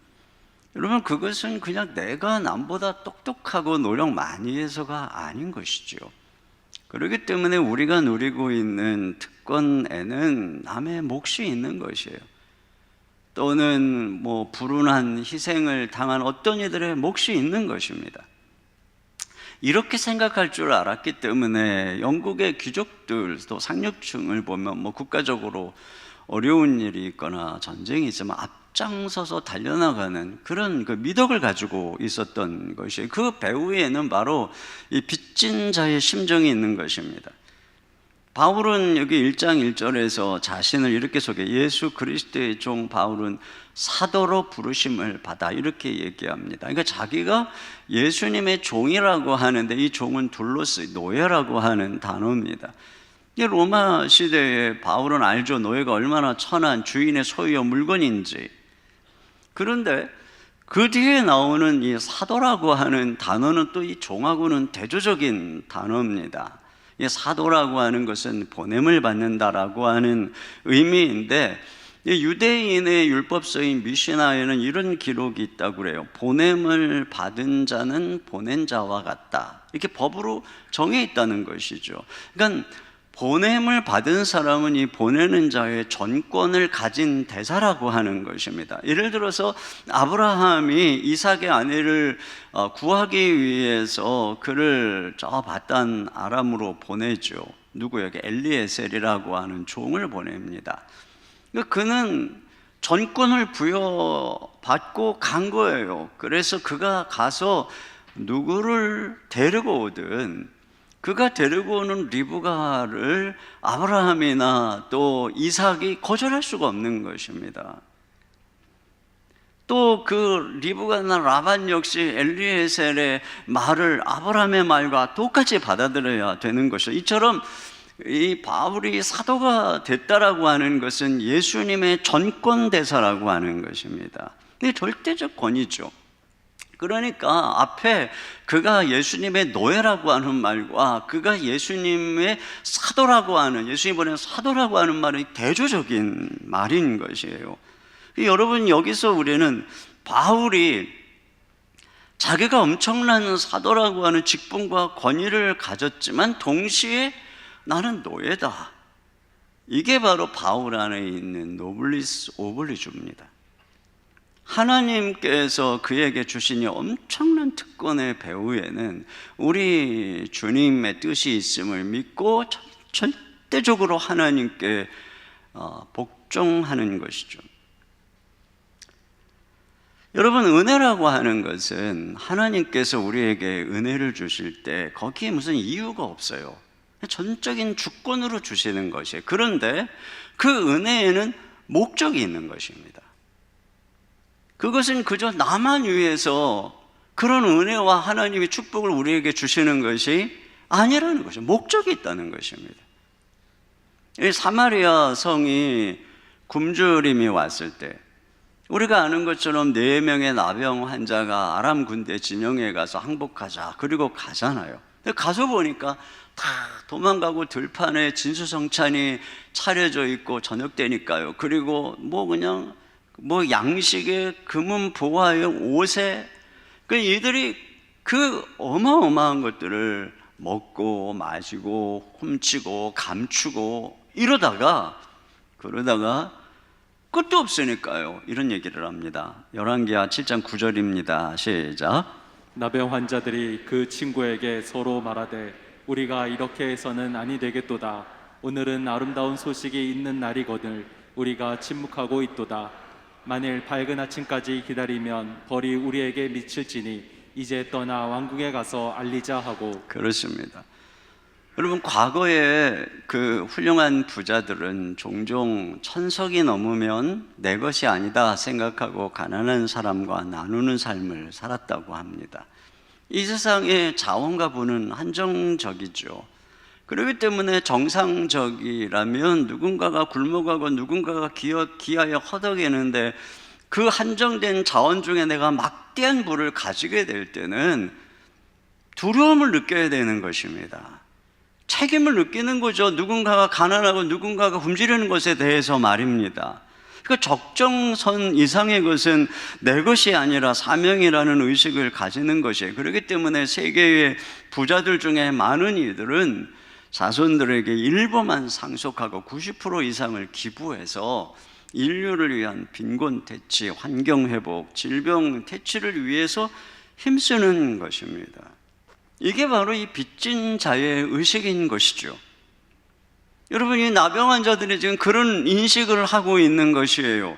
여러분, 그것은 그냥 내가 남보다 똑똑하고 노력 많이 해서가 아닌 것이죠. 그렇기 때문에 우리가 누리고 있는 특권에는 남의 몫이 있는 것이에요. 또는 뭐 불운한 희생을 당한 어떤 이들의 몫이 있는 것입니다. 이렇게 생각할 줄 알았기 때문에 영국의 귀족들도 상류층을 보면 뭐 국가적으로 어려운 일이 있거나 전쟁이 있으면 앞장서서 달려나가는 그런 그 미덕을 가지고 있었던 것이에요. 그 배후에는 바로 이 빚진 자의 심정이 있는 것입니다. 바울은 여기 1장 1절에서 자신을 이렇게 소개해, 예수 그리스도의 종 바울은 사도로 부르심을 받아, 이렇게 얘기합니다. 그러니까 자기가 예수님의 종이라고 하는데, 이 종은 둘로스, 노예라고 하는 단어입니다. 이 로마 시대에 바울은 알죠, 노예가 얼마나 천한 주인의 소유와 물건인지. 그런데 그 뒤에 나오는 이 사도라고 하는 단어는 또 이 종하고는 대조적인 단어입니다. 이 사도라고 하는 것은 보냄을 받는다라고 하는 의미인데, 유대인의 율법서인 미시나에는 이런 기록이 있다고 그래요. 보냄을 받은 자는 보낸 자와 같다, 이렇게 법으로 정해 있다는 것이죠. 그러니까 보냄을 받은 사람은 이 보내는 자의 전권을 가진 대사라고 하는 것입니다. 예를 들어서 아브라함이 이삭의 아내를 구하기 위해서 그를 저 바단 아람으로 보내죠. 누구에게? 엘리에셀이라고 하는 종을 보냅니다. 그는 전권을 부여받고 간 거예요. 그래서 그가 가서 누구를 데리고 오든, 그가 데리고 오는 리브가를 아브라함이나 또 이삭이 거절할 수가 없는 것입니다. 또 그 리브가나 라반 역시 엘리에셀의 말을 아브라함의 말과 똑같이 받아들여야 되는 것이죠. 이처럼 이 바울이 사도가 됐다라고 하는 것은 예수님의 전권 대사라고 하는 것입니다. 이게 절대적 권위죠. 그러니까 앞에 그가 예수님의 노예라고 하는 말과 그가 예수님의 사도라고 하는, 예수님이 보낸 사도라고 하는 말은 대조적인 말인 것이에요. 여러분, 여기서 우리는 바울이 자기가 엄청난 사도라고 하는 직분과 권위를 가졌지만 동시에 나는 노예다, 이게 바로 바울 안에 있는 노블리스 오블리주입니다. 하나님께서 그에게 주신 이 엄청난 특권의 배후에는 우리 주님의 뜻이 있음을 믿고 절대적으로 하나님께 복종하는 것이죠. 여러분, 은혜라고 하는 것은 하나님께서 우리에게 은혜를 주실 때 거기에 무슨 이유가 없어요. 전적인 주권으로 주시는 것이에요. 그런데 그 은혜에는 목적이 있는 것입니다. 그것은 그저 나만 위해서 그런 은혜와 하나님의 축복을 우리에게 주시는 것이 아니라는 것이죠. 목적이 있다는 것입니다. 이 사마리아 성이 굶주림이 왔을 때 우리가 아는 것처럼 4명의 나병 환자가 아람 군대 진영에 가서 항복하자, 그리고 가잖아요. 가서 보니까 다 도망가고 들판에 진수성찬이 차려져 있고 저녁 때니까요. 그리고 그냥 양식에 금은 보화에 옷에, 이들이 그 어마어마한 것들을 먹고 마시고 훔치고 감추고 그러다가 끝도 없으니까요, 이런 얘기를 합니다. 열왕기하 7장 9절입니다. 시작. 나병 환자들이 그 친구에게 서로 말하되 우리가 이렇게 해서는 아니 되겠도다. 오늘은 아름다운 소식이 있는 날이거늘 우리가 침묵하고 있도다. 만일 밝은 아침까지 기다리면 벌이 우리에게 미칠지니 이제 떠나 왕궁에 가서 알리자 하고. 그렇습니다. 여러분, 과거에 그 훌륭한 부자들은 종종 천석이 넘으면 내 것이 아니다 생각하고 가난한 사람과 나누는 삶을 살았다고 합니다. 이 세상의 자원과 부는 한정적이죠. 그렇기 때문에 정상적이라면 누군가가 굶어가고 누군가가 기하여 허덕이는데 그 한정된 자원 중에 내가 막대한 부를 가지게 될 때는 두려움을 느껴야 되는 것입니다. 책임을 느끼는 거죠. 누군가가 가난하고 누군가가 굶주리는 것에 대해서 말입니다. 그러니까 적정선 이상의 것은 내 것이 아니라 사명이라는 의식을 가지는 것이에요. 그렇기 때문에 세계의 부자들 중에 많은 이들은 자손들에게 일부만 상속하고 90% 이상을 기부해서 인류를 위한 빈곤 퇴치, 환경 회복, 질병 퇴치를 위해서 힘쓰는 것입니다. 이게 바로 이 빚진 자의 의식인 것이죠. 여러분, 이 나병 환자들이 지금 그런 인식을 하고 있는 것이에요.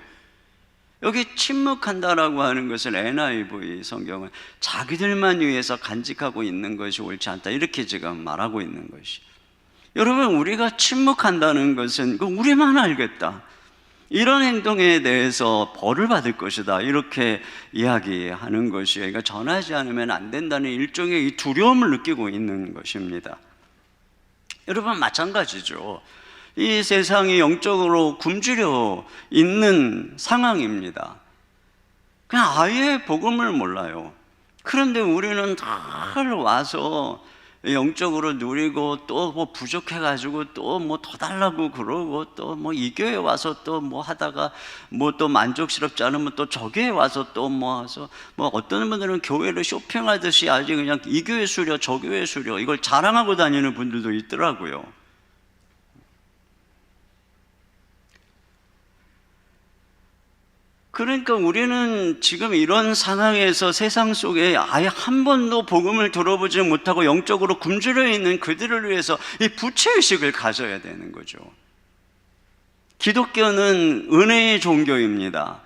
여기 침묵한다라고 하는 것을 NIV 성경은 자기들만 위해서 간직하고 있는 것이 옳지 않다, 이렇게 지금 말하고 있는 것이. 여러분, 우리가 침묵한다는 것은 우리만 알겠다, 이런 행동에 대해서 벌을 받을 것이다, 이렇게 이야기하는 것이에요. 그러니까 전하지 않으면 안 된다는 일종의 이 두려움을 느끼고 있는 것입니다. 여러분, 마찬가지죠. 이 세상이 영적으로 굶주려 있는 상황입니다. 그냥 아예 복음을 몰라요. 그런데 우리는 다 와서 영적으로 누리고 또 뭐 부족해가지고 또 뭐 더 달라고 그러고 또 뭐 이 교회 와서 또 뭐 하다가 뭐 또 만족스럽지 않으면 또 저 교회 와서 또 뭐 와서 뭐 어떤 분들은 교회를 쇼핑하듯이 아주 그냥 이 교회 수료 저 교회 수료 이걸 자랑하고 다니는 분들도 있더라고요. 그러니까 우리는 지금 이런 상황에서 세상 속에 아예 한 번도 복음을 들어보지 못하고 영적으로 굶주려 있는 그들을 위해서 이 부채의식을 가져야 되는 거죠. 기독교는 은혜의 종교입니다.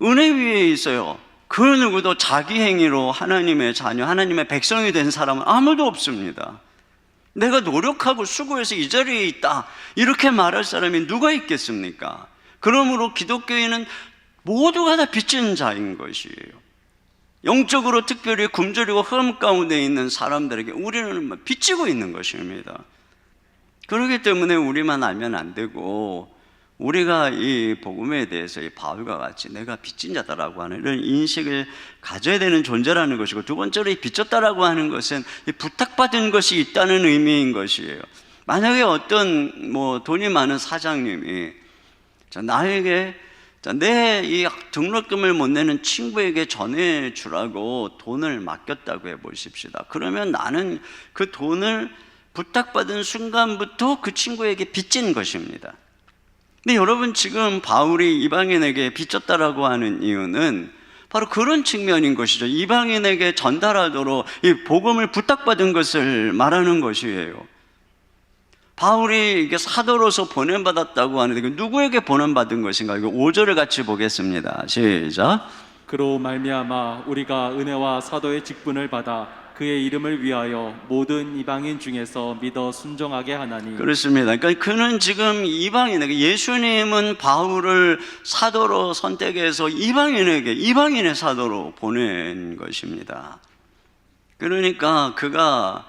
은혜 위에 있어요. 그 누구도 자기 행위로 하나님의 자녀, 하나님의 백성이 된 사람은 아무도 없습니다. 내가 노력하고 수고해서 이 자리에 있다, 이렇게 말할 사람이 누가 있겠습니까? 그러므로 기독교인은 모두가 다 빚진 자인 것이에요. 영적으로 특별히 굶주리고 흑암 가운데 있는 사람들에게 우리는 빚지고 있는 것입니다. 그렇기 때문에 우리만 알면 안 되고, 우리가 이 복음에 대해서 이 바울과 같이 내가 빚진 자다라고 하는 이런 인식을 가져야 되는 존재라는 것이고, 두 번째로 이 빚졌다라고 하는 것은 이 부탁받은 것이 있다는 의미인 것이에요. 만약에 어떤 뭐 돈이 많은 사장님이 나에게 내 이 등록금을 못 내는 친구에게 전해주라고 돈을 맡겼다고 해보십시다. 그러면 나는 그 돈을 부탁받은 순간부터 그 친구에게 빚진 것입니다. 근데 여러분, 지금 바울이 이방인에게 빚졌다라고 하는 이유는 바로 그런 측면인 것이죠. 이방인에게 전달하도록 이 복음을 부탁받은 것을 말하는 것이에요. 바울이 이게 사도로서 보냄받았다고 하는데 누구에게 보냄받은 것인가? 이거 5절을 같이 보겠습니다. 시작. 그로 말미암아 우리가 은혜와 사도의 직분을 받아 그의 이름을 위하여 모든 이방인 중에서 믿어 순종하게 하나니. 그렇습니다. 그러니까 그는 지금 이방인에게, 예수님은 바울을 사도로 선택해서 이방인의 사도로 보낸 것입니다. 그러니까 그가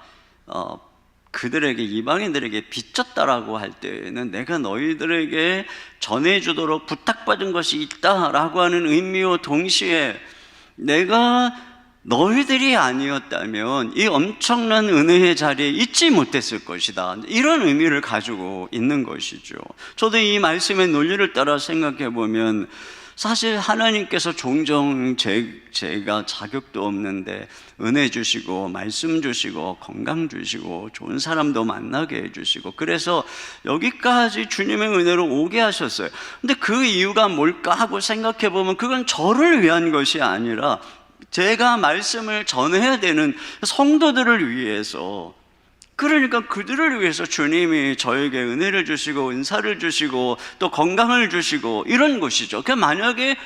그들에게, 이방인들에게 빚졌다라고 할 때는 내가 너희들에게 전해주도록 부탁받은 것이 있다라고 하는 의미와 동시에 내가 너희들이 아니었다면 이 엄청난 은혜의 자리에 있지 못했을 것이다, 이런 의미를 가지고 있는 것이죠. 저도 이 말씀의 논리를 따라 생각해 보면 사실 하나님께서 종종 제가 자격도 없는데 은혜 주시고 말씀 주시고 건강 주시고 좋은 사람도 만나게 해주시고 그래서 여기까지 주님의 은혜로 오게 하셨어요. 근데 그 이유가 뭘까 하고 생각해 보면 그건 저를 위한 것이 아니라 제가 말씀을 전해야 되는 성도들을 위해서, 그러니까 그들을 위해서 주님이 저에게 은혜를 주시고 은사를 주시고 또 건강을 주시고 이런 것이죠. 그러니까 만약에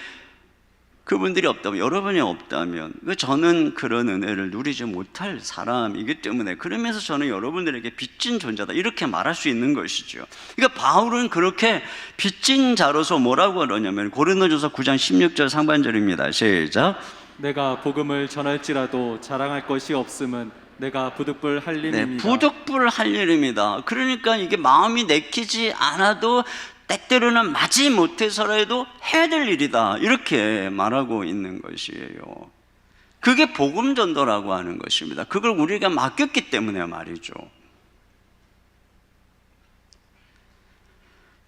그분들이 없다면, 여러분이 없다면 저는 그런 은혜를 누리지 못할 사람이기 때문에, 그러면서 저는 여러분들에게 빚진 존재다, 이렇게 말할 수 있는 것이죠. 그러니까 바울은 그렇게 빚진 자로서 뭐라고 그러냐면 고린도전서 9장 16절 상반절입니다. 시작. 내가 복음을 전할지라도 자랑할 것이 없음은 내가 부득불 할 일입니다. 네, 부득불 할 일입니다. 그러니까 이게 마음이 내키지 않아도 때때로는 마지 못해서라도 해야 될 일이다, 이렇게 말하고 있는 것이에요. 그게 복음 전도라고 하는 것입니다. 그걸 우리가 맡겼기 때문에 말이죠.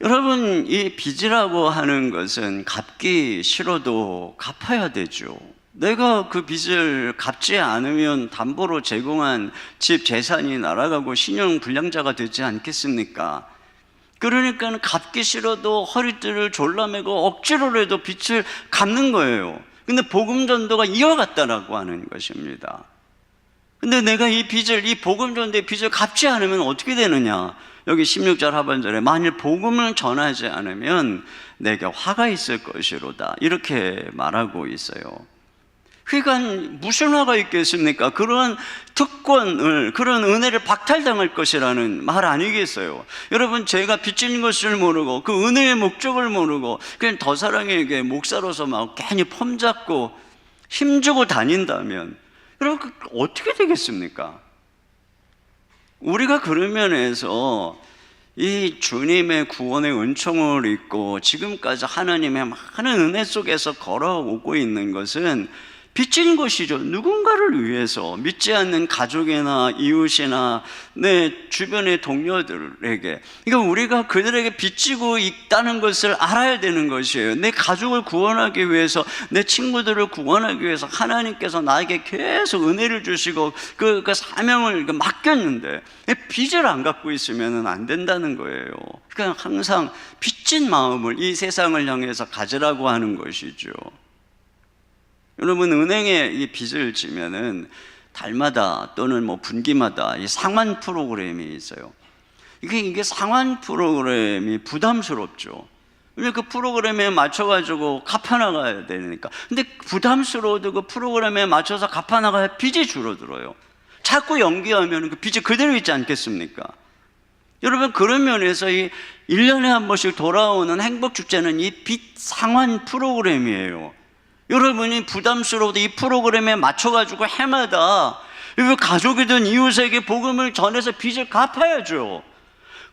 여러분, 이 빚이라고 하는 것은 갚기 싫어도 갚아야 되죠. 내가 그 빚을 갚지 않으면 담보로 제공한 집 재산이 날아가고 신용 불량자가 되지 않겠습니까? 그러니까 갚기 싫어도 허리띠를 졸라매고 억지로라도 빚을 갚는 거예요. 근데 복음 전도가 이어갔다라고 하는 것입니다. 근데 내가 이 빚을, 이 복음 전도의 빚을 갚지 않으면 어떻게 되느냐? 여기 16절 하반절에 만일 복음을 전하지 않으면 내게 화가 있을 것이로다, 이렇게 말하고 있어요. 그러니까 무슨 화가 있겠습니까? 그런 특권을, 그런 은혜를 박탈당할 것이라는 말 아니겠어요? 여러분, 제가 빚진 것을 모르고 그 은혜의 목적을 모르고 그냥 더 사랑에게 목사로서 막 괜히 폼 잡고 힘주고 다닌다면 여러분, 어떻게 되겠습니까? 우리가 그런 면에서 이 주님의 구원의 은총을 입고 지금까지 하나님의 많은 은혜 속에서 걸어오고 있는 것은 빚진 것이죠. 누군가를 위해서, 믿지 않는 가족이나 이웃이나 내 주변의 동료들에게, 그러니까 우리가 그들에게 빚지고 있다는 것을 알아야 되는 것이에요. 내 가족을 구원하기 위해서, 내 친구들을 구원하기 위해서 하나님께서 나에게 계속 은혜를 주시고 그 사명을 맡겼는데 빚을 안 갖고 있으면 안 된다는 거예요. 그러니까 항상 빚진 마음을 이 세상을 향해서 가지라고 하는 것이죠. 여러분, 은행에 이 빚을 지면은 달마다 또는 뭐 분기마다 이 상환 프로그램이 있어요. 이게 상환 프로그램이 부담스럽죠. 왜냐면 그 프로그램에 맞춰가지고 갚아나가야 되니까. 근데 부담스러워도 그 프로그램에 맞춰서 갚아나가야 빚이 줄어들어요. 자꾸 연기하면 그 빚이 그대로 있지 않겠습니까? 여러분, 그런 면에서 이 1년에 한 번씩 돌아오는 행복축제는 이 빚 상환 프로그램이에요. 여러분이 부담스러워도 이 프로그램에 맞춰가지고 해마다 가족이든 이웃에게 복음을 전해서 빚을 갚아야죠.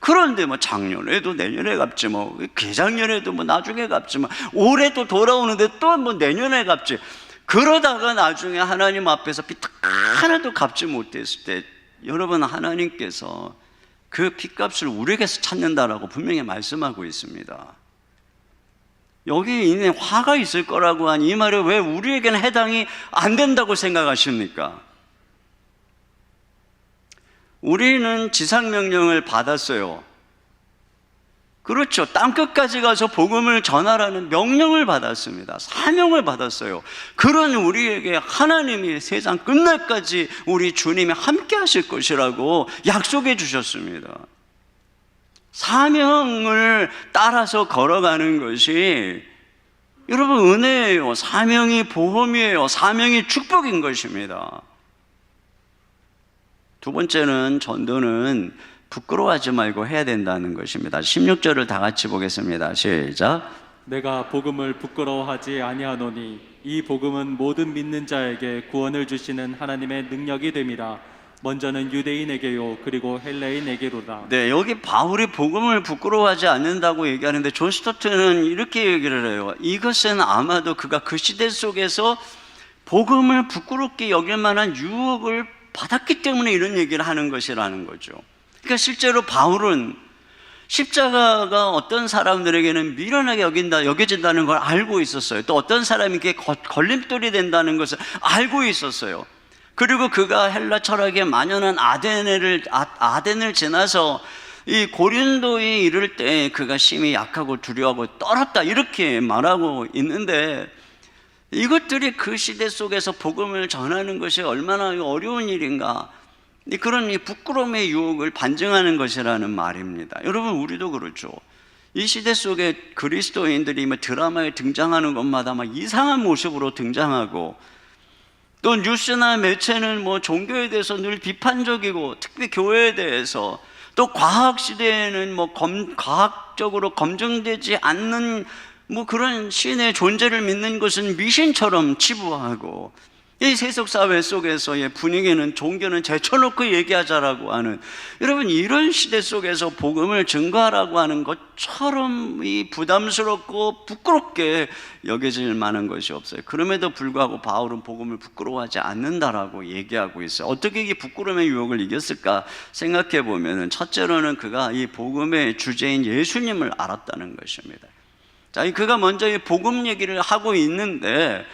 그런데 뭐 작년에도 내년에 갚지, 뭐 개작년에도 뭐 나중에 갚지, 뭐 올해 또 돌아오는데 또 뭐 내년에 갚지. 그러다가 나중에 하나님 앞에서 빚 하나도 갚지 못했을 때 여러분, 하나님께서 그 빚값을 우리에게서 찾는다라고 분명히 말씀하고 있습니다. 여기 있는 화가 있을 거라고 한 이 말이 왜 우리에게는 해당이 안 된다고 생각하십니까? 우리는 지상명령을 받았어요. 그렇죠. 땅끝까지 가서 복음을 전하라는 명령을 받았습니다. 사명을 받았어요. 그런 우리에게 하나님이 세상 끝날까지 우리 주님이 함께 하실 것이라고 약속해 주셨습니다. 사명을 따라서 걸어가는 것이 여러분 은혜예요. 사명이 보험이에요. 사명이 축복인 것입니다. 두 번째는 전도는 부끄러워하지 말고 해야 된다는 것입니다. 16절을 다 같이 보겠습니다. 시작. 내가 복음을 부끄러워하지 아니하노니 이 복음은 모든 믿는 자에게 구원을 주시는 하나님의 능력이 됨이라. 먼저는 유대인에게요 그리고 헬레인에게로다. 네, 여기 바울이 복음을 부끄러워하지 않는다고 얘기하는데 존 스토트는 이렇게 얘기를 해요. 이것은 아마도 그가 그 시대 속에서 복음을 부끄럽게 여길 만한 유혹을 받았기 때문에 이런 얘기를 하는 것이라는 거죠. 그러니까 실제로 바울은 십자가가 어떤 사람들에게는 미련하게 여겨진다는 걸 알고 있었어요. 또 어떤 사람에게 걸림돌이 된다는 것을 알고 있었어요. 그리고 그가 헬라 철학에 만연한 아덴을 지나서 이 고린도에 이를 때 그가 심히 약하고 두려워하고 떨었다, 이렇게 말하고 있는데 이것들이 그 시대 속에서 복음을 전하는 것이 얼마나 어려운 일인가, 그런 이 부끄러움의 유혹을 반증하는 것이라는 말입니다. 여러분, 우리도 그렇죠. 이 시대 속에 그리스도인들이 드라마에 등장하는 것마다 막 이상한 모습으로 등장하고, 또 뉴스나 매체는 뭐 종교에 대해서 늘 비판적이고, 특히 교회에 대해서, 또 과학 시대에는 뭐 과학적으로 검증되지 않는 뭐 그런 신의 존재를 믿는 것은 미신처럼 치부하고, 이 세속 사회 속에서의 분위기는 종교는 제쳐놓고 얘기하자라고 하는, 여러분 이런 시대 속에서 복음을 증거하라고 하는 것처럼 이 부담스럽고 부끄럽게 여겨질 만한 것이 없어요. 그럼에도 불구하고 바울은 복음을 부끄러워하지 않는다라고 얘기하고 있어요. 어떻게 이 부끄러움의 유혹을 이겼을까 생각해 보면은, 첫째로는 그가 이 복음의 주제인 예수님을 알았다는 것입니다. 자, 그가 먼저 이 복음 얘기를 하고 있는데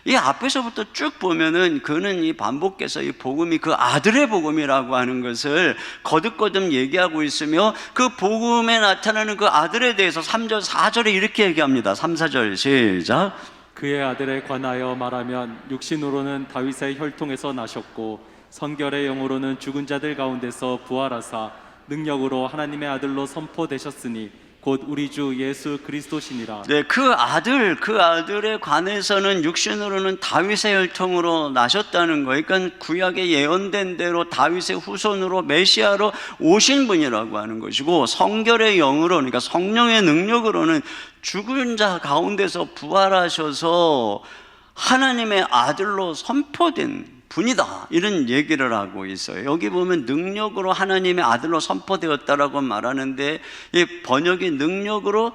이 앞에서부터 쭉 보면은 그는 이 반복해서 이 복음이 그 아들의 복음이라고 하는 것을 거듭거듭 얘기하고 있으며, 그 복음에 나타나는 그 아들에 대해서 3절, 4절에 이렇게 얘기합니다. 3, 4절 시작. 그의 아들에 관하여 말하면 육신으로는 다윗의 혈통에서 나셨고 성결의 영으로는 죽은 자들 가운데서 부활하사 능력으로 하나님의 아들로 선포되셨으니 곧 우리 주 예수 그리스도시니라. 네, 그 아들에 관해서는 육신으로는 다윗의 혈통으로 나셨다는 거예요. 그러니까 구약에 예언된 대로 다윗의 후손으로 메시아로 오신 분이라고 하는 것이고, 성결의 영으로, 그러니까 성령의 능력으로는 죽은 자 가운데서 부활하셔서 하나님의 아들로 선포된 분이다, 이런 얘기를 하고 있어요. 여기 보면 능력으로 하나님의 아들로 선포되었다라고 말하는데, 이 번역이 능력으로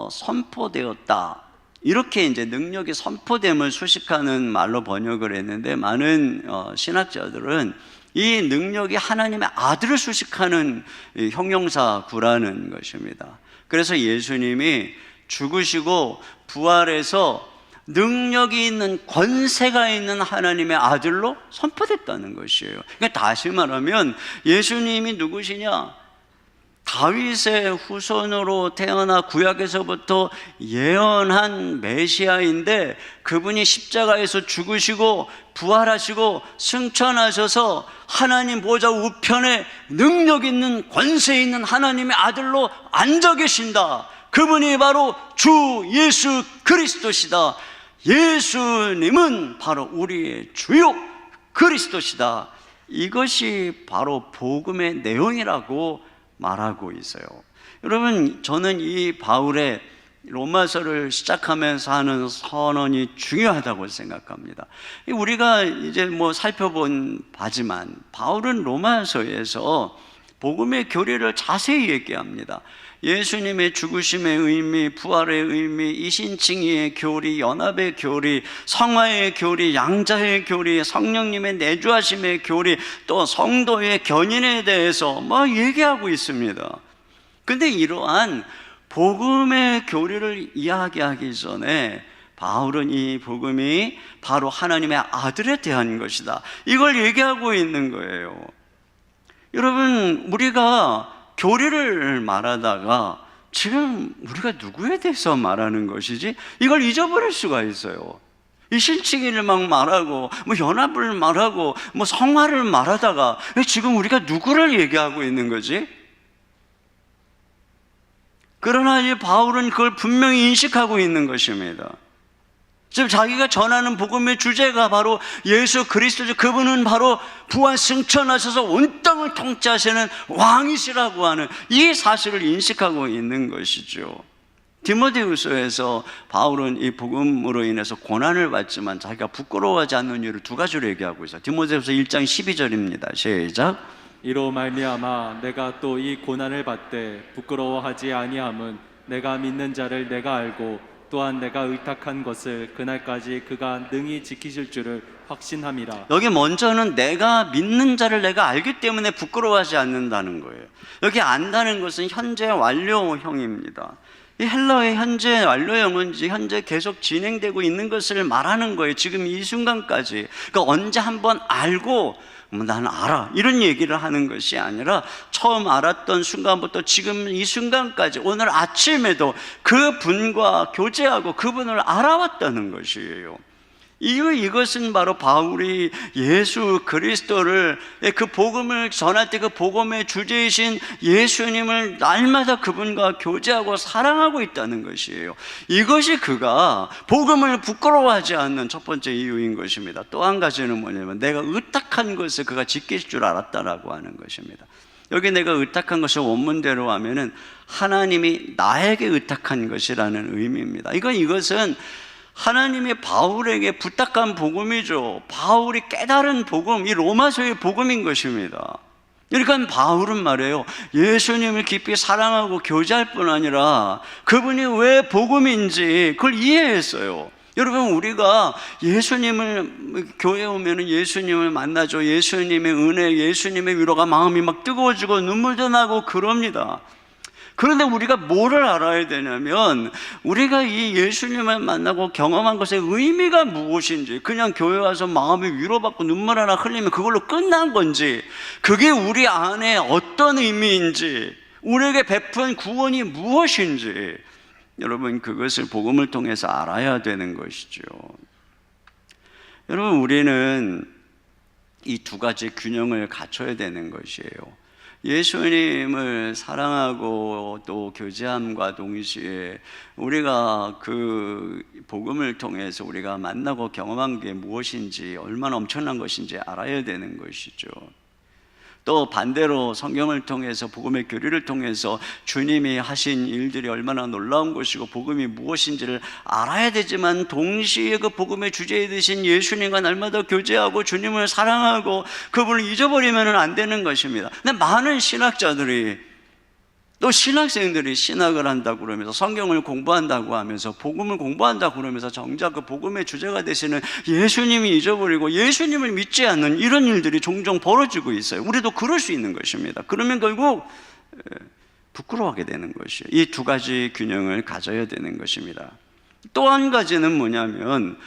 선포되었다, 이렇게 이제 능력이 선포됨을 수식하는 말로 번역을 했는데, 많은 신학자들은 이 능력이 하나님의 아들을 수식하는 형용사구라는 것입니다. 그래서 예수님이 죽으시고 부활해서 능력이 있는, 권세가 있는 하나님의 아들로 선포됐다는 것이에요. 그러니까 다시 말하면 예수님이 누구시냐? 다윗의 후손으로 태어나 구약에서부터 예언한 메시아인데, 그분이 십자가에서 죽으시고 부활하시고 승천하셔서 하나님 보좌 우편에 능력 있는, 권세 있는 하나님의 아들로 앉아 계신다. 그분이 바로 주 예수 그리스도시다. 예수님은 바로 우리의 주요 그리스도시다. 이것이 바로 복음의 내용이라고 말하고 있어요. 여러분, 저는 이 바울의 로마서를 시작하면서 하는 선언이 중요하다고 생각합니다. 우리가 이제 뭐 살펴본 바지만, 바울은 로마서에서 복음의 교리를 자세히 얘기합니다. 예수님의 죽으심의 의미, 부활의 의미, 이신칭의의 교리, 연합의 교리, 성화의 교리, 양자의 교리, 성령님의 내주하심의 교리, 또 성도의 견인에 대해서 막 얘기하고 있습니다. 근데 이러한 복음의 교리를 이야기하기 전에 바울은 이 복음이 바로 하나님의 아들에 대한 것이다, 이걸 얘기하고 있는 거예요. 여러분, 우리가 교리를 말하다가 지금 우리가 누구에 대해서 말하는 것이지? 이걸 잊어버릴 수가 있어요. 이 신칭의를 막 말하고, 뭐 연합을 말하고, 뭐 성화를 말하다가 지금 우리가 누구를 얘기하고 있는 거지? 그러나 이 바울은 그걸 분명히 인식하고 있는 것입니다. 지금 자기가 전하는 복음의 주제가 바로 예수 그리스도죠. 그분은 바로 부활 승천하셔서 온 땅을 통치하시는 왕이시라고 하는 이 사실을 인식하고 있는 것이죠. 디모데후서에서 바울은 이 복음으로 인해서 고난을 받지만 자기가 부끄러워하지 않는 이유를 두 가지로 얘기하고 있어요. 디모데후서 1장 12절입니다. 시작. 이로 말미암아 내가 또 이 고난을 받되 부끄러워하지 아니함은 내가 믿는 자를 내가 알고 또한 내가 의탁한 것을 그날까지 그가 능히 지키실 줄을 확신함이라. 여기 먼저는 내가 믿는 자를 내가 알기 때문에 부끄러워하지 않는다는 거예요. 여기 안다는 것은 현재 완료형입니다. 이 헬라어의 현재 완료형은 현재 계속 진행되고 있는 것을 말하는 거예요. 지금 이 순간까지. 그러니까 언제 한번 알고 나는 알아, 이런 얘기를 하는 것이 아니라 처음 알았던 순간부터 지금 이 순간까지, 오늘 아침에도 그분과 교제하고 그분을 알아왔다는 것이에요. 이것은 바로 바울이 예수 그리스도를, 그 복음을 전할 때 그 복음의 주제이신 예수님을 날마다 그분과 교제하고 사랑하고 있다는 것이에요. 이것이 그가 복음을 부끄러워하지 않는 첫 번째 이유인 것입니다. 또 한 가지는 뭐냐면 내가 의탁한 것을 그가 지킬 줄 알았다라고 하는 것입니다. 여기 내가 의탁한 것을 원문대로 하면은 하나님이 나에게 의탁한 것이라는 의미입니다. 이것은 하나님이 바울에게 부탁한 복음이죠. 바울이 깨달은 복음, 이 로마서의 복음인 것입니다. 그러니까 바울은 말이에요, 예수님을 깊이 사랑하고 교제할 뿐 아니라 그분이 왜 복음인지 그걸 이해했어요. 여러분, 우리가 예수님을, 교회에 오면 예수님을 만나죠. 예수님의 은혜, 예수님의 위로가 마음이 막 뜨거워지고 눈물도 나고 그럽니다. 그런데 우리가 뭐를 알아야 되냐면, 우리가 이 예수님을 만나고 경험한 것의 의미가 무엇인지, 그냥 교회 와서 마음이 위로받고 눈물 하나 흘리면 그걸로 끝난 건지, 그게 우리 안에 어떤 의미인지, 우리에게 베푼 구원이 무엇인지, 여러분, 그것을 복음을 통해서 알아야 되는 것이죠. 여러분, 우리는 이 두 가지 균형을 갖춰야 되는 것이에요. 예수님을 사랑하고 또 교제함과 동시에 우리가 그 복음을 통해서 우리가 만나고 경험한 게 무엇인지, 얼마나 엄청난 것인지 알아야 되는 것이죠. 또 반대로 성경을 통해서, 복음의 교리를 통해서 주님이 하신 일들이 얼마나 놀라운 것이고 복음이 무엇인지를 알아야 되지만, 동시에 그 복음의 주제에 되신 예수님과 날마다 교제하고 주님을 사랑하고 그분을 잊어버리면 안 되는 것입니다. 근데 많은 신학자들이, 또 신학생들이 신학을 한다고 그러면서, 성경을 공부한다고 하면서, 복음을 공부한다고 그러면서 정작 그 복음의 주제가 되시는 예수님이 잊어버리고 예수님을 믿지 않는 이런 일들이 종종 벌어지고 있어요. 우리도 그럴 수 있는 것입니다. 그러면 결국 부끄러워하게 되는 것이에요. 이 두 가지 균형을 가져야 되는 것입니다. 또 한 가지는 뭐냐면,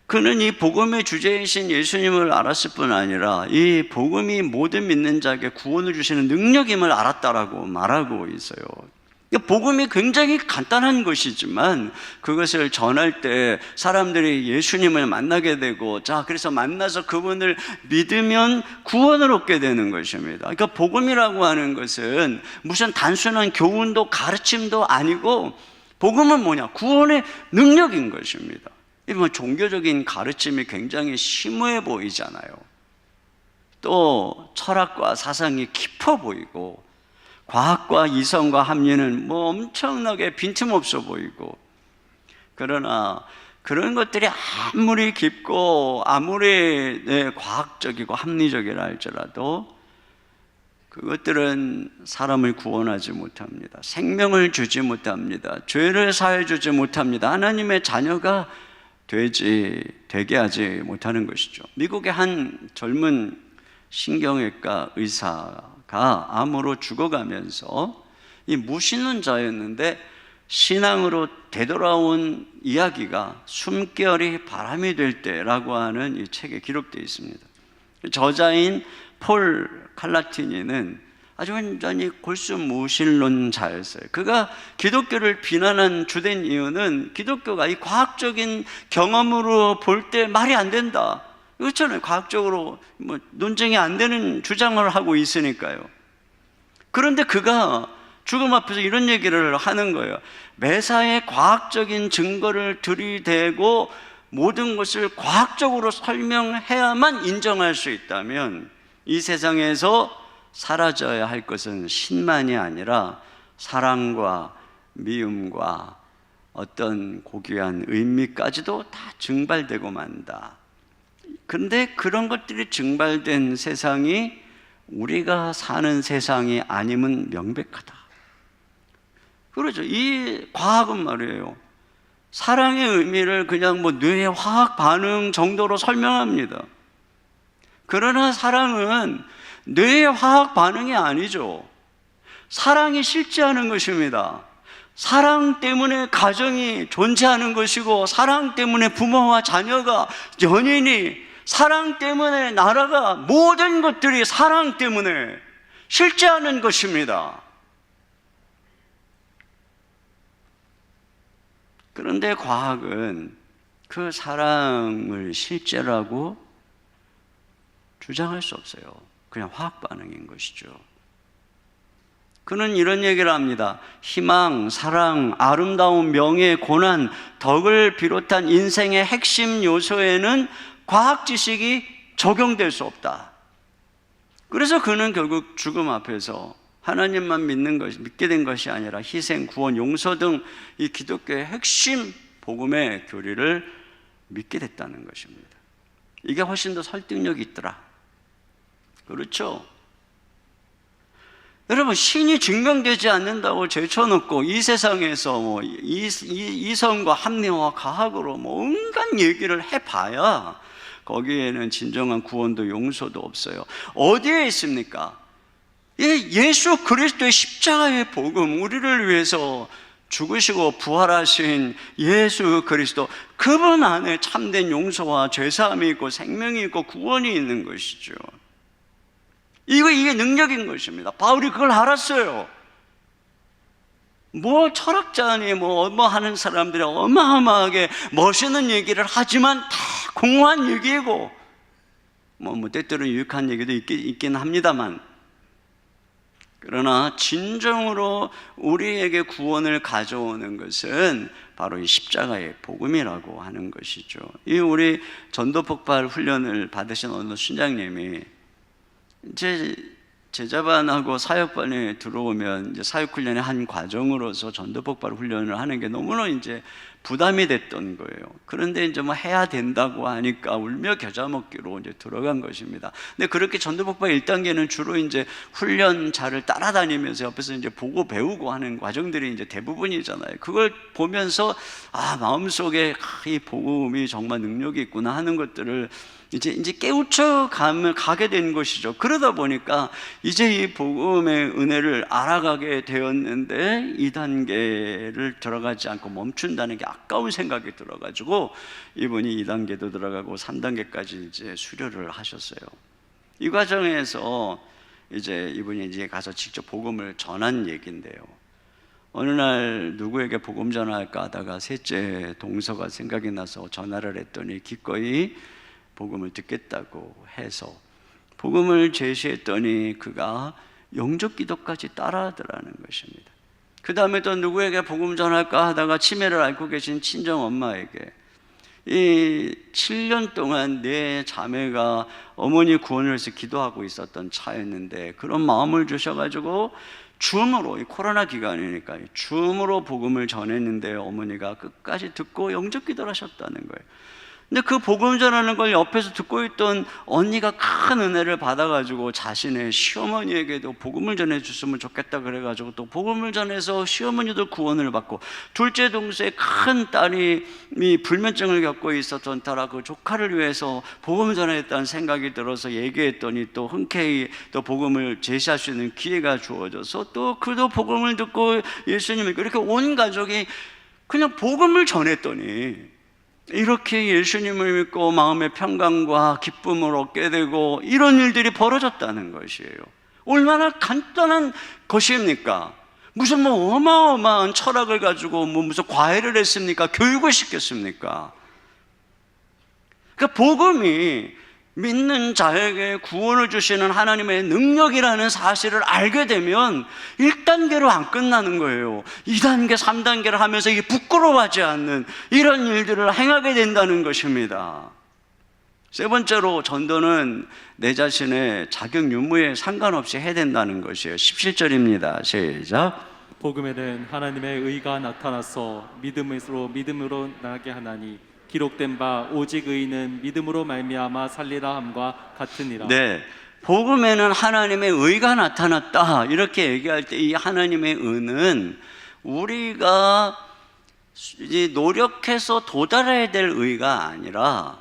그는 이 복음의 주제이신 예수님을 알았을 뿐 아니라 이 복음이 모든 믿는 자에게 구원을 주시는 능력임을 알았다라고 말하고 있어요. 복음이 굉장히 간단한 것이지만 그것을 전할 때 사람들이 예수님을 만나게 되고, 그래서 만나서 그분을 믿으면 구원을 얻게 되는 것입니다. 그러니까 복음이라고 하는 것은 무슨 단순한 교훈도 가르침도 아니고, 복음은 뭐냐? 구원의 능력인 것입니다. 종교적인 가르침이 굉장히 심오해 보이잖아요. 또 철학과 사상이 깊어 보이고, 과학과 이성과 합리는 엄청나게 빈틈없어 보이고, 그러나 그런 것들이 아무리 깊고 아무리 과학적이고 합리적이라 할지라도 그것들은 사람을 구원하지 못합니다. 생명을 주지 못합니다. 죄를 사해 주지 못합니다. 하나님의 자녀가 되게 하지 못하는 것이죠. 미국의 한 젊은 신경외과 의사가 암으로 죽어가면서 이 무신론자였는데 신앙으로 되돌아온 이야기가 숨결이 바람이 될 때라고 하는 이 책에 기록되어 있습니다. 저자인 폴 칼라티니는 아주 완전히 골수 무신론자였어요. 그가 기독교를 비난한 주된 이유는, 기독교가 이 과학적인 경험으로 볼 때 말이 안 된다, 그렇잖아요. 과학적으로 논쟁이 안 되는 주장을 하고 있으니까요. 그런데 그가 죽음 앞에서 이런 얘기를 하는 거예요. 매사에 과학적인 증거를 들이대고 모든 것을 과학적으로 설명해야만 인정할 수 있다면, 이 세상에서 사라져야 할 것은 신만이 아니라 사랑과 미움과 어떤 고귀한 의미까지도 다 증발되고 만다. 그런데 그런 것들이 증발된 세상이 우리가 사는 세상이 아님은 명백하다. 그렇죠. 이 과학은 말이에요, 사랑의 의미를 그냥 뇌의 화학 반응 정도로 설명합니다. 그러나 사랑은 뇌의 화학 반응이 아니죠. 사랑이 실제하는 것입니다. 사랑 때문에 가정이 존재하는 것이고, 사랑 때문에 부모와 자녀가, 연인이, 사랑 때문에 나라가, 모든 것들이 사랑 때문에 실제하는 것입니다. 그런데 과학은 그 사랑을 실제라고 주장할 수 없어요. 그냥 화학 반응인 것이죠. 그는 이런 얘기를 합니다. 희망, 사랑, 아름다움, 명예, 고난, 덕을 비롯한 인생의 핵심 요소에는 과학 지식이 적용될 수 없다. 그래서 그는 결국 죽음 앞에서 하나님만 믿게 된 것이 아니라 희생, 구원, 용서 등 이 기독교의 핵심 복음의 교리를 믿게 됐다는 것입니다. 이게 훨씬 더 설득력이 있더라. 그렇죠? 여러분, 신이 증명되지 않는다고 제쳐놓고 이 세상에서 이성과 합리화와 과학으로 온갖 얘기를 해봐야 거기에는 진정한 구원도 용서도 없어요. 어디에 있습니까? 예수 그리스도의 십자가의 복음, 우리를 위해서 죽으시고 부활하신 예수 그리스도, 그분 안에 참된 용서와 죄사함이 있고 생명이 있고 구원이 있는 것이죠. 이게 능력인 것입니다. 바울이 그걸 알았어요. 철학자니 하는 사람들이 어마어마하게 멋있는 얘기를 하지만 다 공허한 얘기이고, 뭐 때때로 유익한 얘기도 있긴 합니다만, 그러나 진정으로 우리에게 구원을 가져오는 것은 바로 이 십자가의 복음이라고 하는 것이죠. 이 우리 전도폭발 훈련을 받으신 어느 순장님이 이제 제자반하고 사역반에 들어오면 이제 사역훈련의 한 과정으로서 전도폭발 훈련을 하는 게 너무나 이제 부담이 됐던 거예요. 그런데 이제 뭐 해야 된다고 하니까 울며 겨자 먹기로 이제 들어간 것입니다. 근데 그렇게 전도폭발 1단계는 주로 이제 훈련자를 따라다니면서 옆에서 이제 보고 배우고 하는 과정들이 이제 대부분이잖아요. 그걸 보면서 마음속에 이 복음이 정말 능력이 있구나 하는 것들을 이제 깨우쳐 가게 된 것이죠. 그러다 보니까 이제 이 복음의 은혜를 알아가게 되었는데 2단계를 들어가지 않고 멈춘다는 게 아까운 생각이 들어가지고 이분이 2단계도 들어가고 3단계까지 이제 수료를 하셨어요. 이 과정에서 이제 이분이 이제 가서 직접 복음을 전한 얘기인데요. 어느 날 누구에게 복음 전할까 하다가 셋째 동서가 생각이 나서 전화를 했더니 기꺼이 복음을 듣겠다고 해서 복음을 제시했더니 그가 영접 기도까지 따라하더라는 것입니다. 그 다음에 또 누구에게 복음 전할까 하다가 치매를 앓고 계신 친정 엄마에게 이 7년 동안 내 자매가 어머니 구원을 위해서 기도하고 있었던 차였는데 그런 마음을 주셔가지고 줌으로, 이 코로나 기간이니까 줌으로 복음을 전했는데 어머니가 끝까지 듣고 영접 기도를 하셨다는 거예요. 근데 그 복음 전하는 걸 옆에서 듣고 있던 언니가 큰 은혜를 받아가지고 자신의 시어머니에게도 복음을 전해줬으면 좋겠다 그래가지고 또 복음을 전해서 시어머니도 구원을 받고, 둘째 동서의 큰 딸이 불면증을 겪고 있었던 딸아 그 조카를 위해서 복음을 전하겠다는 생각이 들어서 얘기했더니 또 흔쾌히 또 복음을 제시할 수 있는 기회가 주어져서 또 그도 복음을 듣고 예수님을 이렇게 온 가족이 그냥 복음을 전했더니 이렇게 예수님을 믿고 마음의 평강과 기쁨을 얻게 되고 이런 일들이 벌어졌다는 것이에요. 얼마나 간단한 것입니까? 무슨 뭐 어마어마한 철학을 가지고 무슨 과외를 했습니까? 교육을 시켰습니까? 그러니까 복음이 믿는 자에게 구원을 주시는 하나님의 능력이라는 사실을 알게 되면 1단계로 안 끝나는 거예요. 2단계, 3단계를 하면서 이게 부끄러워하지 않는 이런 일들을 행하게 된다는 것입니다. 세 번째로 전도는 내 자신의 자격 유무에 상관없이 해야 된다는 것이에요. 17절입니다. 시작. 복음에는 하나님의 의가 나타나서 믿음으로 나게 하나니 기록된 바 오직 의인은 믿음으로 말미암아 살리라 함과 같으니라. 네, 복음에는 하나님의 의가 나타났다 이렇게 얘기할 때 이 하나님의 의는 우리가 이제 노력해서 도달해야 될 의가 아니라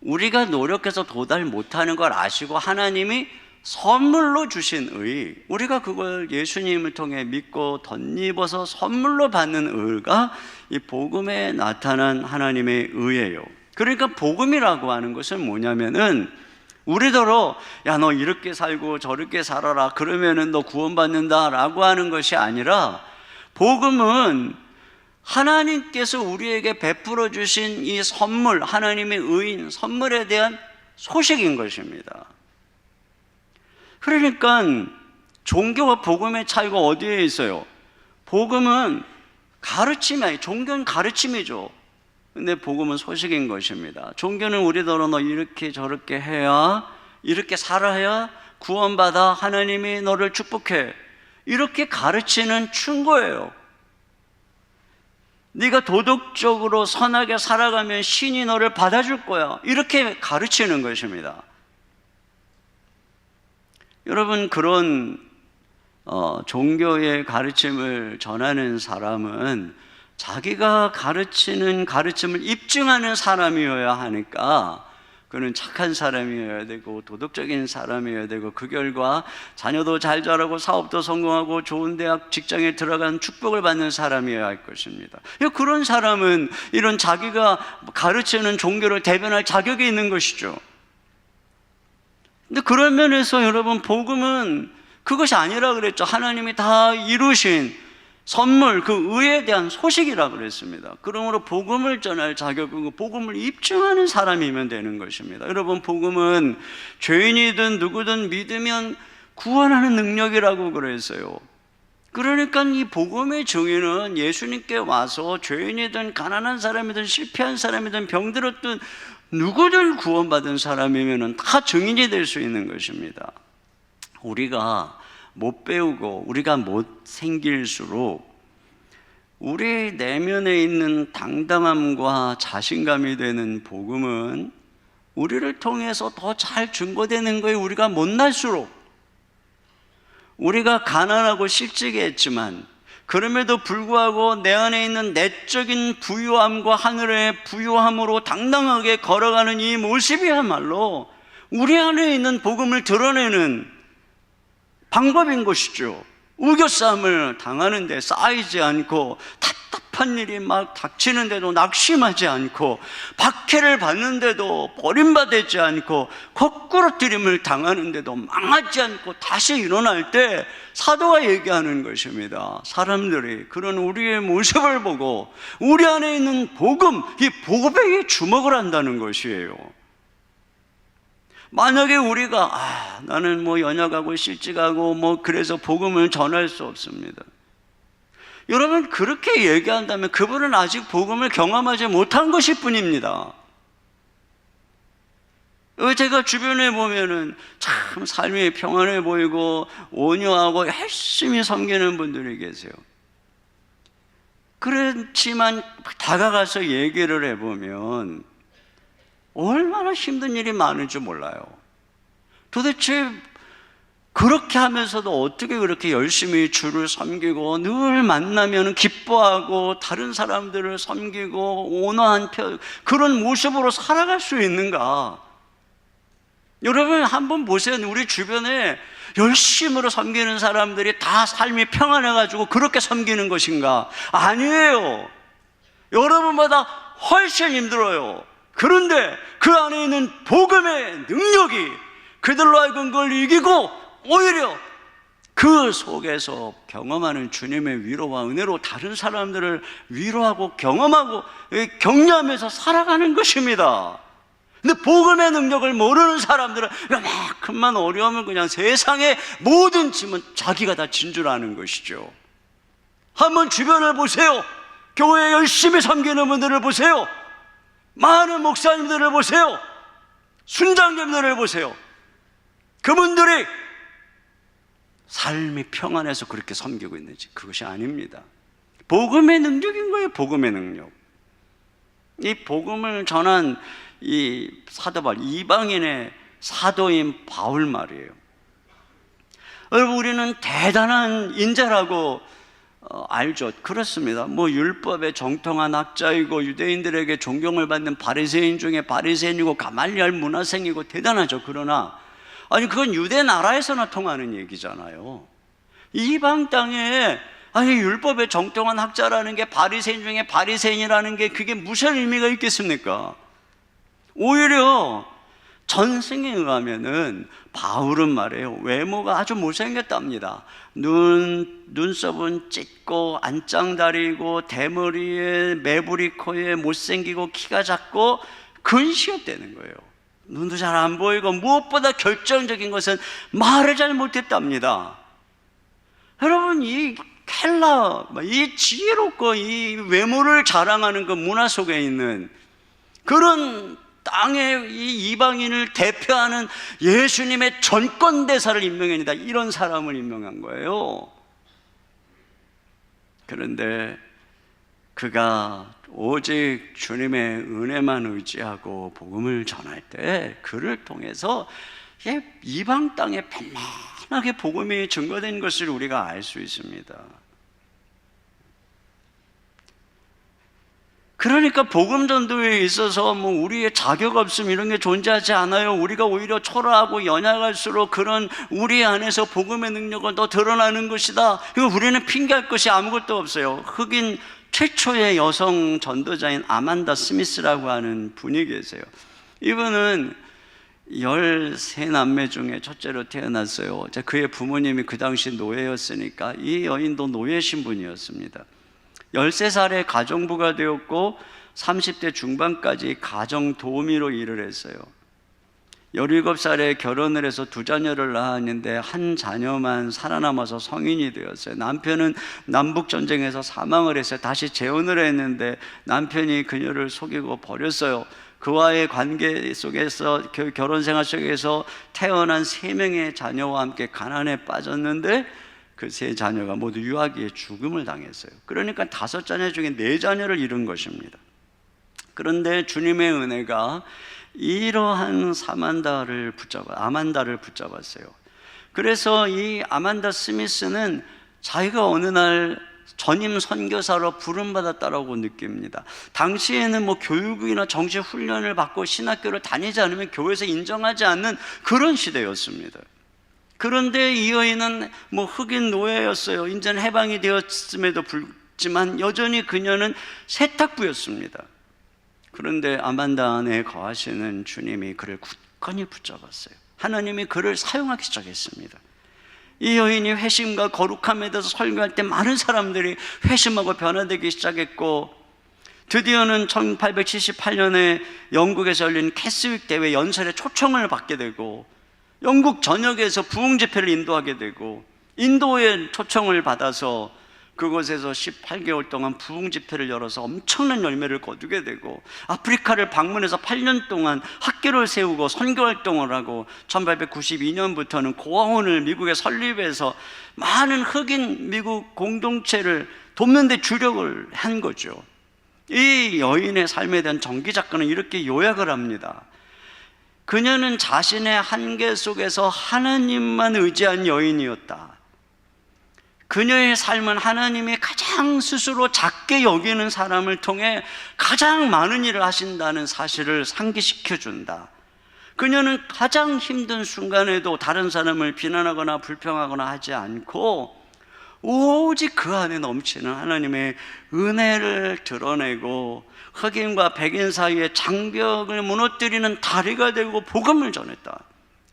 우리가 노력해서 도달 못하는 걸 아시고 하나님이 선물로 주신 의, 우리가 그걸 예수님을 통해 믿고 덧입어서 선물로 받는 의가 이 복음에 나타난 하나님의 의예요. 그러니까 복음이라고 하는 것은 뭐냐면은 우리더러 야 너 이렇게 살고 저렇게 살아라 그러면은 너 구원받는다 라고 하는 것이 아니라 복음은 하나님께서 우리에게 베풀어 주신 이 선물, 하나님의 의인 선물에 대한 소식인 것입니다. 그러니까 종교와 복음의 차이가 어디에 있어요? 복음은 가르침이, 종교는 가르침이죠. 근데 복음은 소식인 것입니다. 종교는 우리더러 너 이렇게 저렇게 해야, 이렇게 살아야 구원받아 하나님이 너를 축복해 이렇게 가르치는 충고예요. 네가 도덕적으로 선하게 살아가면 신이 너를 받아줄 거야 이렇게 가르치는 것입니다. 여러분, 그런 종교의 가르침을 전하는 사람은 자기가 가르치는 가르침을 입증하는 사람이어야 하니까 그는 착한 사람이어야 되고 도덕적인 사람이어야 되고 그 결과 자녀도 잘 자라고 사업도 성공하고 좋은 대학 직장에 들어간 축복을 받는 사람이어야 할 것입니다. 그런 사람은 이런 자기가 가르치는 종교를 대변할 자격이 있는 것이죠. 근데 그런 면에서 여러분 복음은 그것이 아니라 그랬죠. 하나님이 다 이루신 선물, 그 의에 대한 소식이라고 그랬습니다. 그러므로 복음을 전할 자격은 복음을 입증하는 사람이면 되는 것입니다. 여러분, 복음은 죄인이든 누구든 믿으면 구원하는 능력이라고 그랬어요. 그러니까 이 복음의 정의는 예수님께 와서 죄인이든 가난한 사람이든 실패한 사람이든 병들었든 누구든 구원받은 사람이면 다 증인이 될 수 있는 것입니다. 우리가 못 배우고 우리가 못 생길수록 우리 내면에 있는 당당함과 자신감이 되는 복음은 우리를 통해서 더 잘 증거되는 거예요. 우리가 못날수록, 우리가 가난하고 실직했지만 그럼에도 불구하고 내 안에 있는 내적인 부유함과 하늘의 부유함으로 당당하게 걸어가는 이 모습이야말로 우리 안에 있는 복음을 드러내는 방법인 것이죠. 우겨싸움을 당하는데 쌓이지 않고, 답답한 일이 막 닥치는데도 낙심하지 않고, 박해를 받는데도 버림받지 않고, 거꾸로뜨림을 당하는데도 망하지 않고 다시 일어날 때 사도가 얘기하는 것입니다. 사람들이 그런 우리의 모습을 보고 우리 안에 있는 복음, 이 복음에 주목을 한다는 것이에요. 만약에 우리가 나는 뭐 연약하고 실직하고 뭐 그래서 복음을 전할 수 없습니다. 여러분, 그렇게 얘기한다면 그분은 아직 복음을 경험하지 못한 것일 뿐입니다. 제가 주변에 보면은 참 삶이 평안해 보이고 온유하고 열심히 섬기는 분들이 계세요. 그렇지만 다가가서 얘기를 해보면 얼마나 힘든 일이 많은 줄 몰라요. 도대체 그렇게 하면서도 어떻게 그렇게 열심히 주를 섬기고 늘 만나면 기뻐하고 다른 사람들을 섬기고 온화한 그런 모습으로 살아갈 수 있는가? 여러분, 한번 보세요. 우리 주변에 열심으로 섬기는 사람들이 다 삶이 평안해가지고 그렇게 섬기는 것인가? 아니에요. 여러분보다 훨씬 힘들어요. 그런데 그 안에 있는 복음의 능력이 그들로 하여금 그걸 이기고 오히려 그 속에서 경험하는 주님의 위로와 은혜로 다른 사람들을 위로하고 경험하고 격려하면서 살아가는 것입니다. 근데 복음의 능력을 모르는 사람들은 요만큼만 어려우면 그냥 세상의 모든 짐은 자기가 다 진 줄 아는 것이죠. 한번 주변을 보세요. 교회 열심히 섬기는 분들을 보세요. 많은 목사님들을 보세요. 순장님들을 보세요. 그분들이 삶이 평안해서 그렇게 섬기고 있는지, 그것이 아닙니다. 복음의 능력인 거예요. 복음의 능력. 이 복음을 전한 이 사도 바울, 이방인의 사도인 바울 말이에요. 여러분, 우리는 대단한 인자라고 알죠. 그렇습니다. 뭐 율법에 정통한 학자이고 유대인들에게 존경을 받는 바리새인 중에 바리새인이고 가말리알 문화생이고 대단하죠. 그러나 그건 유대 나라에서나 통하는 얘기잖아요. 이방 땅에 율법에 정통한 학자라는 게 바리새인 중에 바리새인이라는 게 그게 무슨 의미가 있겠습니까? 오히려 전승에 의하면은 바울은 말이에요, 외모가 아주 못생겼답니다. 눈썹은 찢고 안짱다리고 대머리에 매부리 코에 못생기고 키가 작고 근시였다는 거예요. 눈도 잘 안 보이고 무엇보다 결정적인 것은 말을 잘 못했답니다. 여러분, 이 켈라, 이 지혜롭고 이 외모를 자랑하는 그 문화 속에 있는 그런 땅의 이 이방인을 대표하는 예수님의 전권대사를 임명합니다. 이런 사람을 임명한 거예요. 그런데 그가 오직 주님의 은혜만 의지하고 복음을 전할 때 그를 통해서 이방 땅에 편안하게 복음이 증거된 것을 우리가 알 수 있습니다. 그러니까 복음 전도에 있어서 뭐 우리의 자격 없음 이런 게 존재하지 않아요. 우리가 오히려 초라하고 연약할수록 그런 우리 안에서 복음의 능력은 더 드러나는 것이다. 이거 우리는 핑계할 것이 아무것도 없어요. 흑인 최초의 여성 전도자인 아만다 스미스라고 하는 분이 계세요. 이분은 13남매 중에 첫째로 태어났어요. 그의 부모님이 그 당시 노예였으니까 이 여인도 노예 신분이었습니다. 13살에 가정부가 되었고 30대 중반까지 가정 도우미로 일을 했어요. 17살에 결혼을 해서 2자녀를 낳았는데 한 자녀만 살아남아서 성인이 되었어요. 남편은 남북전쟁에서 사망을 했어요. 다시 재혼을 했는데 남편이 그녀를 속이고 버렸어요. 그와의 관계 속에서, 결혼 생활 속에서 태어난 3명의 자녀와 함께 가난에 빠졌는데 그 3자녀가 모두 유아기에 죽음을 당했어요. 그러니까 5자녀 중에 4자녀를 잃은 것입니다. 그런데 주님의 은혜가 이러한 아만다를 붙잡았어요. 그래서 이 아만다 스미스는 자기가 어느 날 전임 선교사로 부름받았다라고 느낍니다. 당시에는 교육이나 정식 훈련을 받고 신학교를 다니지 않으면 교회에서 인정하지 않는 그런 시대였습니다. 그런데 이 여인은 흑인 노예였어요. 이제는 해방이 되었음에도 불구하고 여전히 그녀는 세탁부였습니다. 그런데 아만다 안에 거하시는 주님이 그를 굳건히 붙잡았어요. 하나님이 그를 사용하기 시작했습니다. 이 여인이 회심과 거룩함에 대해서 설교할 때 많은 사람들이 회심하고 변화되기 시작했고, 드디어는 1878년에 영국에서 열린 캐스윅 대회 연설에 초청을 받게 되고, 영국 전역에서 부흥 집회를 인도하게 되고, 인도에 초청을 받아서 그곳에서 18개월 동안 부흥 집회를 열어서 엄청난 열매를 거두게 되고, 아프리카를 방문해서 8년 동안 학교를 세우고 선교 활동을 하고, 1892년부터는 고아원을 미국에 설립해서 많은 흑인 미국 공동체를 돕는 데 주력을 한 거죠. 이 여인의 삶에 대한 전기작가는 이렇게 요약을 합니다. 그녀는 자신의 한계 속에서 하나님만 의지한 여인이었다. 그녀의 삶은 하나님이 가장 스스로 작게 여기는 사람을 통해 가장 많은 일을 하신다는 사실을 상기시켜준다. 그녀는 가장 힘든 순간에도 다른 사람을 비난하거나 불평하거나 하지 않고 오직 그 안에 넘치는 하나님의 은혜를 드러내고 흑인과 백인 사이의 장벽을 무너뜨리는 다리가 되고 복음을 전했다.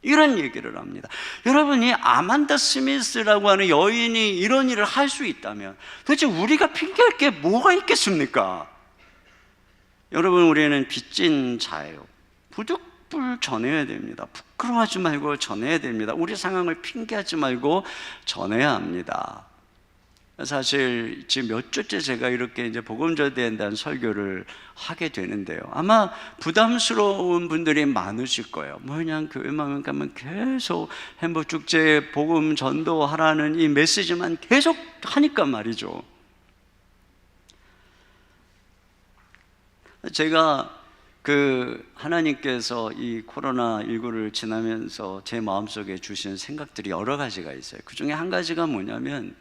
이런 얘기를 합니다. 여러분이 아만다 스미스라고 하는 여인이 이런 일을 할 수 있다면 도대체 우리가 핑계할 게 뭐가 있겠습니까? 여러분, 우리는 빚진 자예요. 부득불 전해야 됩니다. 부끄러워하지 말고 전해야 됩니다. 우리 상황을 핑계하지 말고 전해야 합니다. 사실 지금 몇 주째 제가 이렇게 이제 복음 전도에 대한 설교를 하게 되는데요. 아마 부담스러운 분들이 많으실 거예요. 그냥 교회만 가면 계속 행복축제 복음 전도하라는 이 메시지만 계속 하니까 말이죠. 제가 하나님께서 이 코로나19를 지나면서 제 마음속에 주신 생각들이 여러 가지가 있어요. 그 중에 한 가지가 뭐냐면,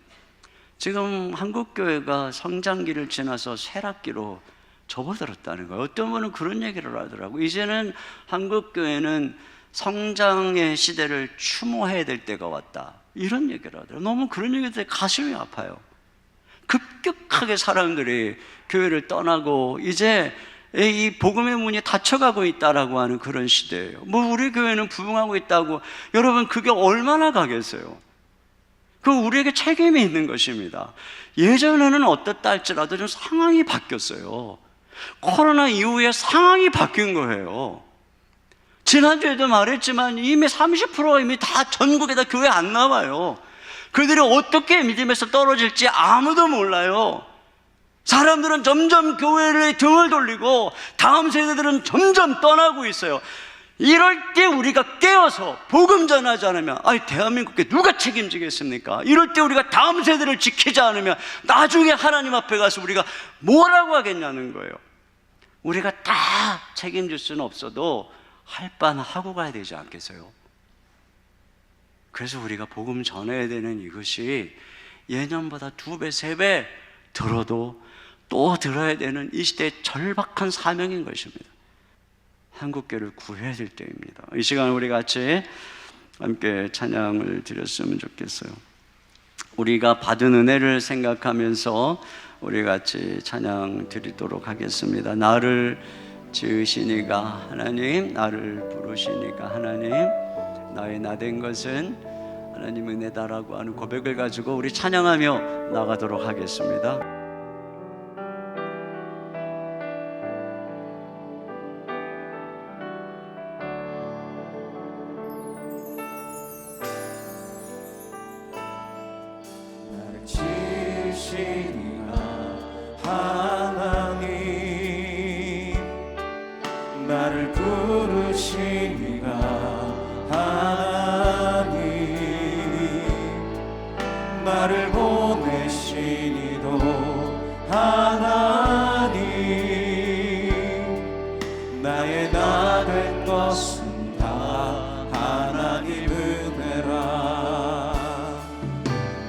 지금 한국교회가 성장기를 지나서 쇠락기로 접어들었다는 거예요. 어떤 분은 그런 얘기를 하더라고요. 이제는 한국교회는 성장의 시대를 추모해야 될 때가 왔다, 이런 얘기를 하더라고요. 너무 그런 얘기 들으면 가슴이 아파요. 급격하게 사람들이 교회를 떠나고 이제 이 복음의 문이 닫혀가고 있다라고 하는 그런 시대예요. 우리 교회는 부흥하고 있다고, 여러분 그게 얼마나 가겠어요? 그 우리에게 책임이 있는 것입니다. 예전에는 어떻다 할지라도 좀 상황이 바뀌었어요. 코로나 이후에 상황이 바뀐 거예요. 지난주에도 말했지만 이미 30%가 이미 다 전국에 다 교회 안 나와요. 그들이 어떻게 믿음에서 떨어질지 아무도 몰라요. 사람들은 점점 교회를 등을 돌리고 다음 세대들은 점점 떠나고 있어요. 이럴 때 우리가 깨어서 복음 전하지 않으면 대한민국에 누가 책임지겠습니까? 이럴 때 우리가 다음 세대를 지키지 않으면 나중에 하나님 앞에 가서 우리가 뭐라고 하겠냐는 거예요. 우리가 다 책임질 수는 없어도 할 바는 하고 가야 되지 않겠어요? 그래서 우리가 복음 전해야 되는 이것이 예년보다 2배, 3배 들어도 또 들어야 되는 이 시대의 절박한 사명인 것입니다. 한국교회를 구해야 될 때입니다. 이 시간 우리 같이 함께 찬양을 드렸으면 좋겠어요. 우리가 받은 은혜를 생각하면서 우리 같이 찬양 드리도록 하겠습니다. 나를 지으시니가 하나님, 나를 부르시니까 하나님, 나의 나된 것은 하나님 은혜다라고 하는 고백을 가지고 우리 찬양하며 나가도록 하겠습니다. 나를 지으시니가 하나님, 나를 부르시니가 하나님, 나를 보내시니도 하나님, 나의 나 된 것은 다 하나님 은혜라.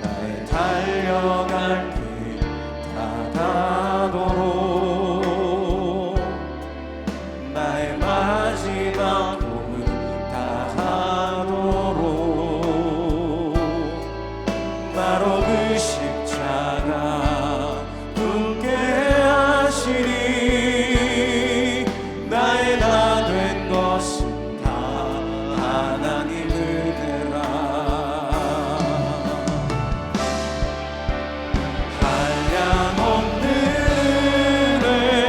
나의 달려갈 길 다 닿도록, 나의 마지막 꿈은 다 하도록, 나로 그 십자가 굳게 하시니, 나의 나 된 것은 다 하나님 은혜라. 한량없는 은혜,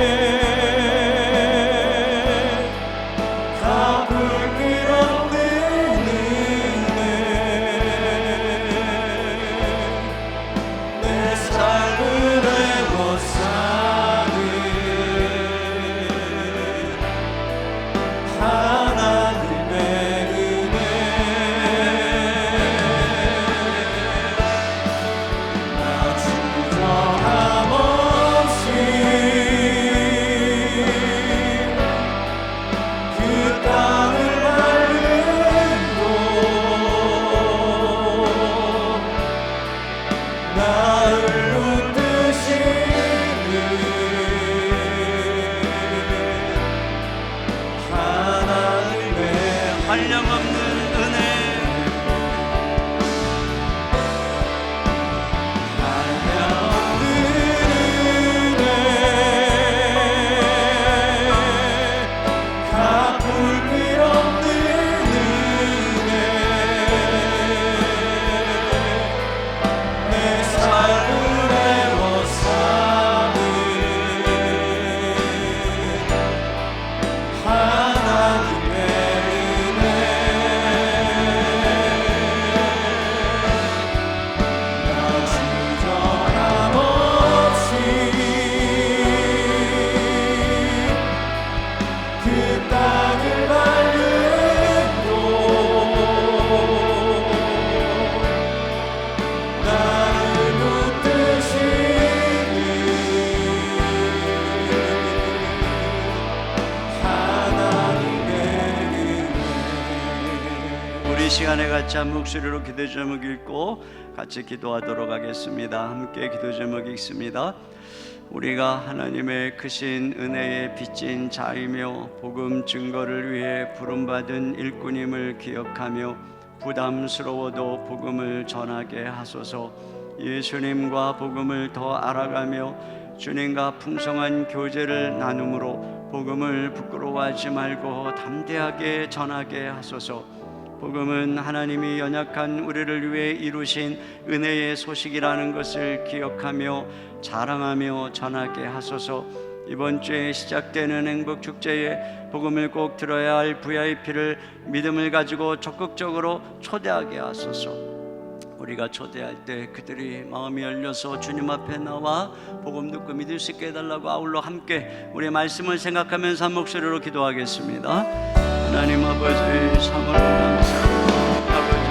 갚을 길 없는 은혜, 내 삶을 애워싸는 하나님의 은혜. 나 주저함 없이 그 땅을 밟음도, 나를 붙드시는 하나님의 한량없는 은혜, 한량없는 은혜, 갚을 길 없는 은혜, 내 삶을 애워싸는 하나님의 은혜. 나 주저함 없이 그 땅을 밟음도, 나를 붙드시는 하나님의 은혜. 우리 시간에 같이 한 목소리로 기도 제목 읽고 같이 기도하도록 하겠습니다. 함께 기도 제목 읽습니다. 우리가 하나님의 크신 은혜에 빚진 자이며 복음 증거를 위해 부름받은 일꾼임을 기억하며 부담스러워도 복음을 전하게 하소서. 예수님과 복음을 더 알아가며 주님과 풍성한 교제를 나눔으로 복음을 부끄러워하지 말고 담대하게 전하게 하소서. 복음은 하나님이 연약한 우리를 위해 이루신 은혜의 소식이라는 것을 기억하며 자랑하며 전하게 하소서. 이번 주에 시작되는 행복 축제에 복음을 꼭 들어야 할 VIP를 믿음을 가지고 적극적으로 초대하게 하소서. 우리가 초대할 때 그들이 마음이 열려서 주님 앞에 나와 복음 듣고 믿을 수 있게 해달라고 아울러 함께 우리의 말씀을 생각하면서 한 목소리로 기도하겠습니다. 하나님 아버지, 참으로 감사합니다. 아버지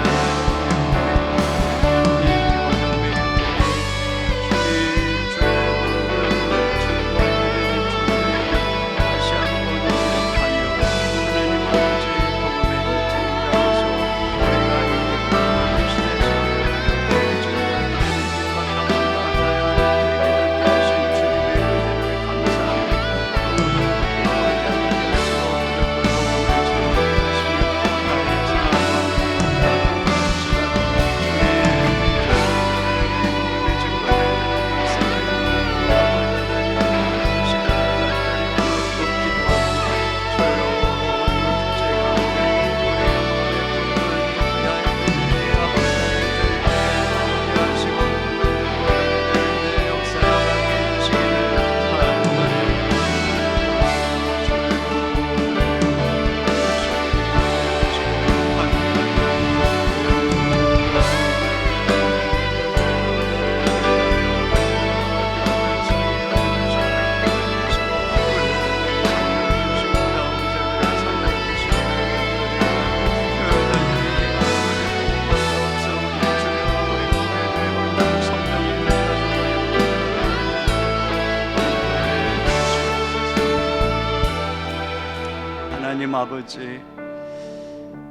아버지,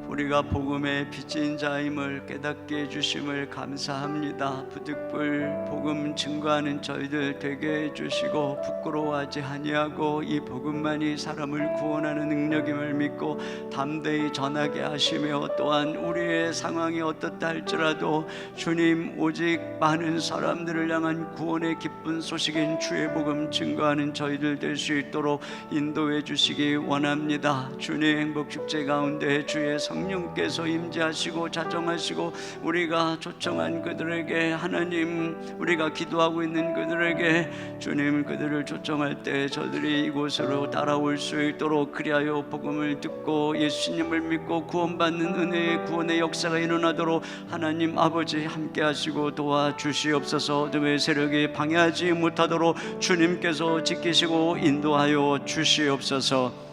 우리가 복음의 빚진 자임을 깨닫게 해주심을 감사합니다. 부득불 복음 증거하는 저희들 되게 해주시고 부끄러워하지 아니하고 이 복음만이 사람을 구원하는 능력임을 믿고 담대히 전하게 하시며, 또한 우리의 상황이 어떻다 할지라도 주님 오직 많은 사람들을 향한 구원의 기쁜 소식인 주의 복음 증거하는 저희들 될 수 있도록 인도해 주시기 원합니다. 주님 행복축제 가운데 주의 성령께서 임재하시고 자정하시고 우리가 초청한 그들에게, 하나님 우리가 기도하고 있는 그들에게 주님 그들을 초청할 때 저들이 이곳으로 따라올 수 있도록, 그리하여 복음을 듣고 예수님을 믿고 구원받는 은혜의 구원의 역사가 일어나도록 하나님 아버지 함께 하시고 도와주시옵소서. 어둠의 세력이 방해하지 못하도록 주님께서 지키시고 인도하여 주시옵소서.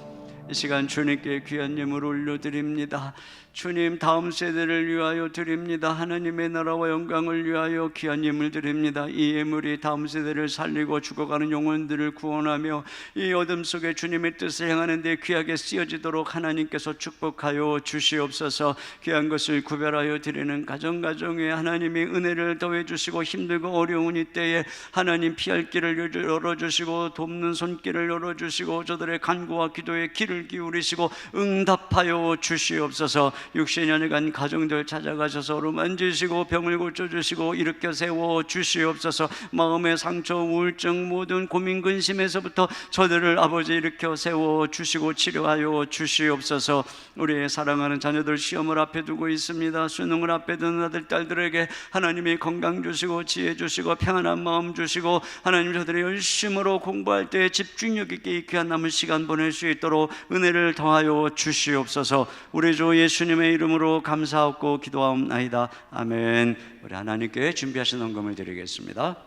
이 시간 주님께 귀한 예물 올려드립니다. 주님 다음 세대를 위하여 드립니다. 하나님의 나라와 영광을 위하여 귀한 예물 드립니다. 이 예물이 다음 세대를 살리고 죽어가는 영혼들을 구원하며 이 어둠 속에 주님의 뜻을 행하는 데 귀하게 쓰여지도록 하나님께서 축복하여 주시옵소서. 귀한 것을 구별하여 드리는 가정가정에 하나님의 은혜를 더해 주시고, 힘들고 어려운 이때에 하나님 피할 길을 열어주시고 돕는 손길을 열어주시고 저들의 간구와 기도에 귀를 기울이시고 응답하여 주시옵소서. 60년간 가정들 찾아가셔서 만지시고 병을 고쳐주시고 일으켜 세워 주시옵소서. 마음의 상처, 우울증, 모든 고민 근심에서부터 저들을 아버지 일으켜 세워 주시고 치료하여 주시옵소서. 우리의 사랑하는 자녀들 시험을 앞에 두고 있습니다. 수능을 앞에 두는 아들 딸들에게 하나님이 건강 주시고 지혜 주시고 평안한 마음 주시고, 하나님 저들이 열심으로 공부할 때 집중력 있게 이 귀한 남은 시간 보낼 수 있도록 은혜를 더하여 주시옵소서. 우리 주 예수님의 이름으로 감사하고 기도하옵나이다. 아멘. 우리 하나님께 준비하신 헌금을 드리겠습니다.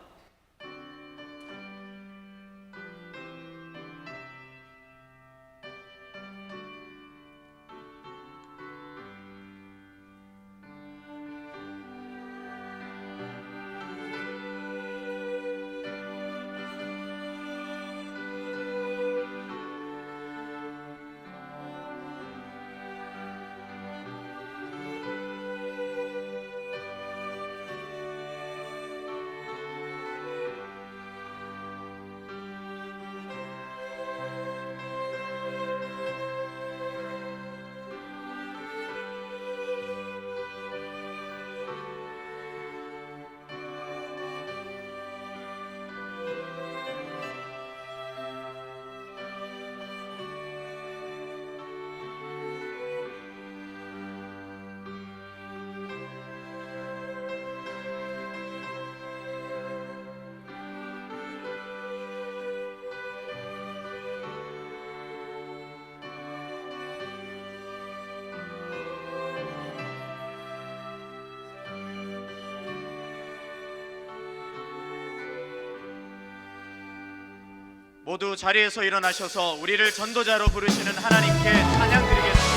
모두 자리에서 일어나셔서 우리를 전도자로 부르시는 하나님께 찬양 드리겠습니다.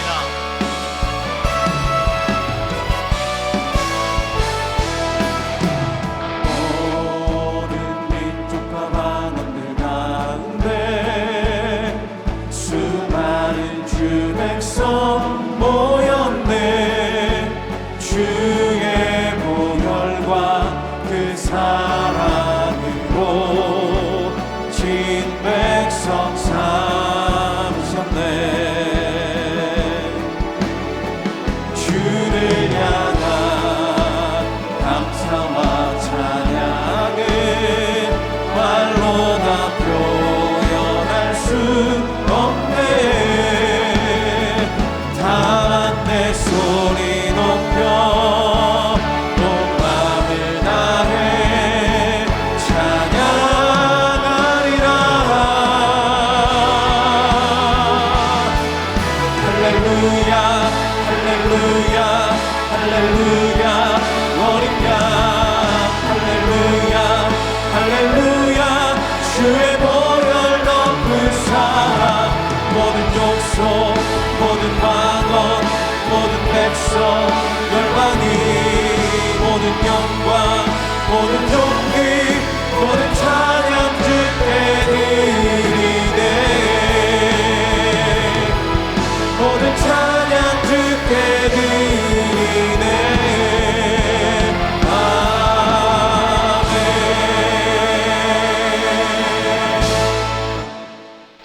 찬양하리라.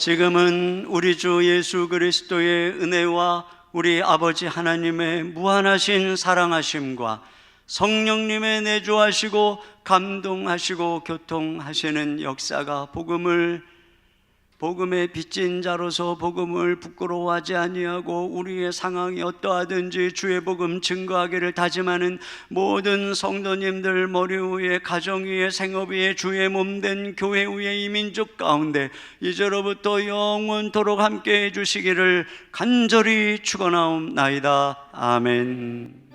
지금은 우리 주 예수 그리스도의 은혜와 우리 아버지 하나님의 무한하신 사랑하심과 성령님의 내주하시고 감동하시고 교통하시는 역사가 복음의 빚진 자로서 복음을 부끄러워하지 아니하고 우리의 상황이 어떠하든지 주의 복음 증거하기를 다짐하는 모든 성도님들 머리 위에 가정 위에 생업 위에 주의 몸된 교회 위에 이 민족 가운데 이제로부터 영원토록 함께해 주시기를 간절히 축원하옵나이다. 아멘.